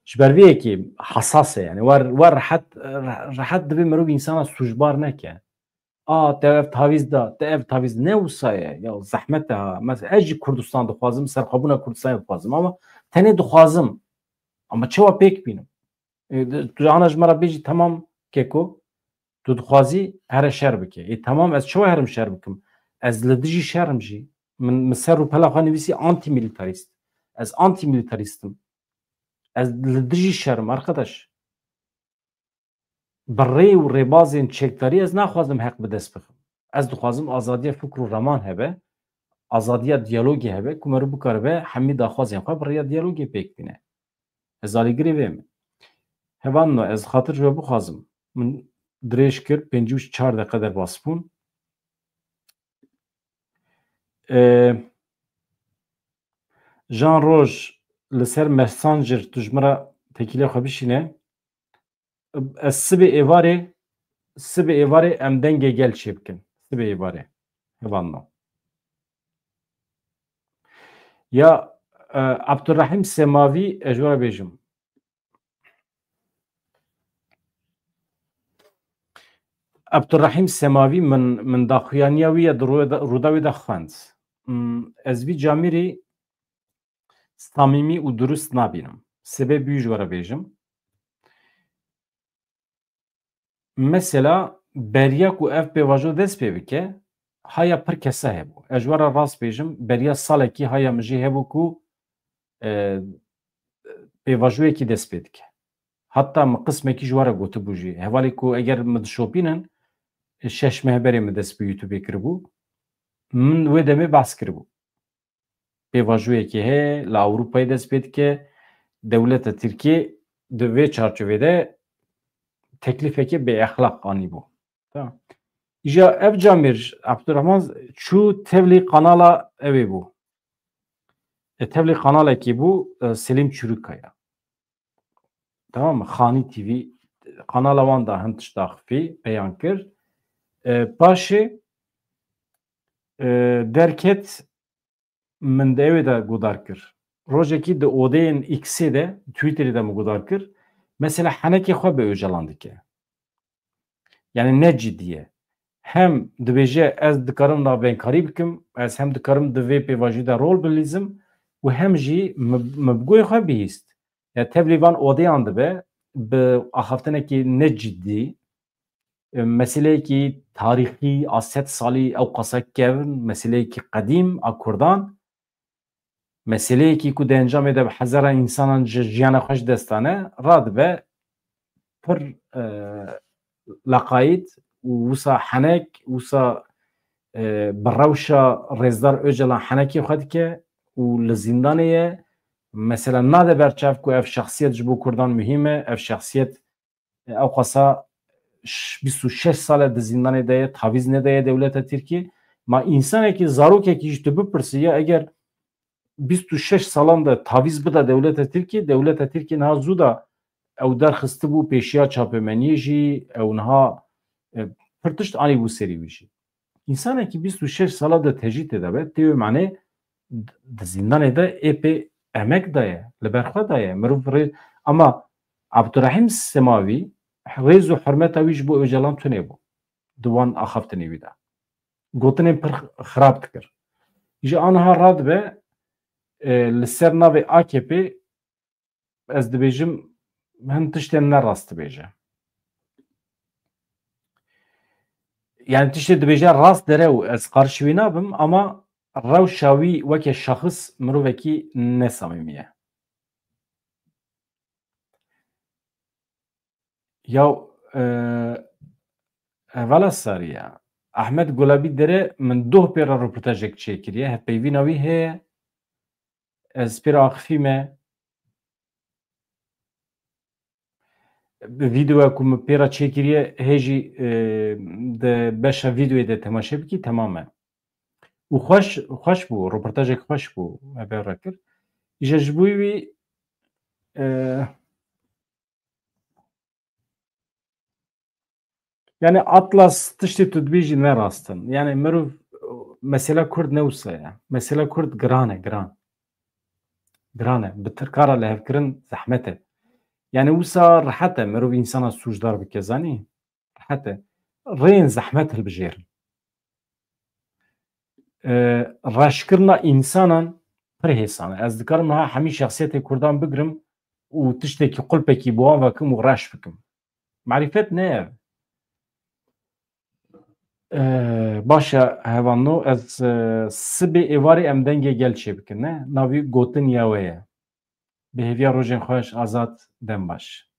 Ji ber vê yekî hesas e yani war rehet dibe mirov însana sûjbar neke. A te ev tavîz da, te ev tavîz ne wisa ye? Ya zehmet e ha. Mesela ez jî Kurdistan dixwazim, serxwebûna Kurdistanê dixwazim ama tenê dixwazim. Ama çawa pêk bînim? Tu ana ji me re bêjî temam keko tu dixwazî here şer bike. Temam ez çawa herim şer bikim? Ez li dijî şerim jî. Min ser û pela xwe nivîsî anti-militarîst. Ez anti-militarîstim. Ez li dijî şerim arkadaş. Bi rê û rêbazên çekdarî ez naxwazim heq bi dest bixim. Ez dixwazim azadiya fikr û reman hebe, azadiya diyalogê hebe ku me re bikaribe hemî daxwazên xwe bi rêya diyalogê pêk bîne. Ez alîgirê vê me. Hevan no ez xatir ve bixwazim. Min dirêj kir 5-4 deqe derbas bûn. Jan roj li ser Messenger tu ji min re tekîlê xwe bişîne. Ez sibê êvarê em dengê gel çê bikin. Sibê êvarê. Hevan no. Ya Abdurrahim Semavi ez ji we re bêjim. Abdurrahim Semavi min daxuyaniya wî ya di rûda wê de xwend. Ez vî camirî samîmî û durust nabînim. Sebeb wî ji we re bêjim. Mesela beriya ku ev pêvajo dest pê bike, haya pir kese hebû. Ez ji we re rast bêjim, beriya salekî haya min jî hebû ku pêvajoyekî dest pê dike. Hatta min qismekî ji we re gotibû jî. Hevalê ku eger min dişopînin, 6 mehberê min dest bi YouTubeê kiribû. Min wê demê behs kiribû. Pêvajoyekî heye, li Ewropayê dest pê dike, dewleta Tirkiye di vê çarçovê de teklîfekî bêexlaq anîbû. İja ev camîr Abdurrahman çû tevlî kanala evê bû. Tevlî kanalekî bû Selim Çûrikaya. Tamam mı? Xanî TV kanala wan da hin tişta xifî beyan kir. Paşê derket min de evê de gudar kir. Rojekî di odeyên X'ê de Twitterê de min gudar kir. Mesela henekê xwe bi Öcalan dike. Yani ne ciddiye. Hem dibêje ez dikarim navbenkarî bikim, ez hem dikarim di vê pêvajî de rol bilîzim û hem jî me bi goyê xwe bihîst. Ya tevlî van odeyan dibe bi axaftinekî ne ciddî, meseleyekî tarîxî a 100 salî ew qasa kevin, meseleyekî qedîm a Kurdan, meseleyekî ku di encamê de bi hezara însanan ji jiyana xwe ji destane, radibe pir leqayît û wisa henek, wisa bi rewşa Rêzdar Öcalan henekê xwe dike û li zîndanê ye. Mesela nade berçav ku ev şexsiyet ji bo Kurdan mühîm e, ev şexsiyet ew qasa 26 sal di zîndanê de ye, tavîz nedaye dewleta Tirkiye. Ma însanekî zarokekî ji tu bipirsî ya eger 26 salan da tavîz bida dewleta Tirkiye, dewleta Tirkiye niha zû da ew derxistibû pêşiya çapêmeniyê jî, ew niha pir tişt anîbû serî wî jî. İnsanekî 26 sala de tejî têdabe, tê wê manê di zîndanê de êpê emek daye, li ber xwe daye. Mirov rê ama Abdurrahim Semavî rêz û hurmeta wî ji bo Öcalan tune bû. Di wan axaftinê wî de. Gotinên pir xirab dikir. Ji aniha radibe li ser navê AKP ez dibêjim hin tiştên nerast dibêje. Yani tiştê dibêje rast dere û ez qarşî wî nabim ama rewşa wî weke şexis mirovekî nesamîmî ye. Ya evala sariya Ahmed Gulabî dere min doh pêra reportajek çêkiriye, hevpeyvîna wî heye, ez pêra axivî me vîdeoya ku min pêra çêkiriye hê jî di beşa vîdeoyê de temaşe bikî temam e. û xweş bû, reportajek xweş bû me bêra kir. İja ji bo wî yani Atlas tiştê tu dibêjî nerast in. Yani mirov mesela Kurd ne wisa ye. Mesela Kurd giran e, giran. Giran e. Bi tirkara lehevkirin zehmet e. Yani wisa rihet e. Mirov însana sûcdar bike zanî. Rihet e. Rêyên zehmet hilbijêrin. Reşkirina însanan pir hêsan e. Ez dikarim niha hemî şexsiyetê Kurdan bigirim û tiştekî qulpekî bi wan vekim û reş bikim. Marîfet ne ye ev? Başa hevanno ez sibê êvarê em dengê gel çê bikin ne navî gotin ya we ye. Bi hêviya rojên xweş azad dem baş.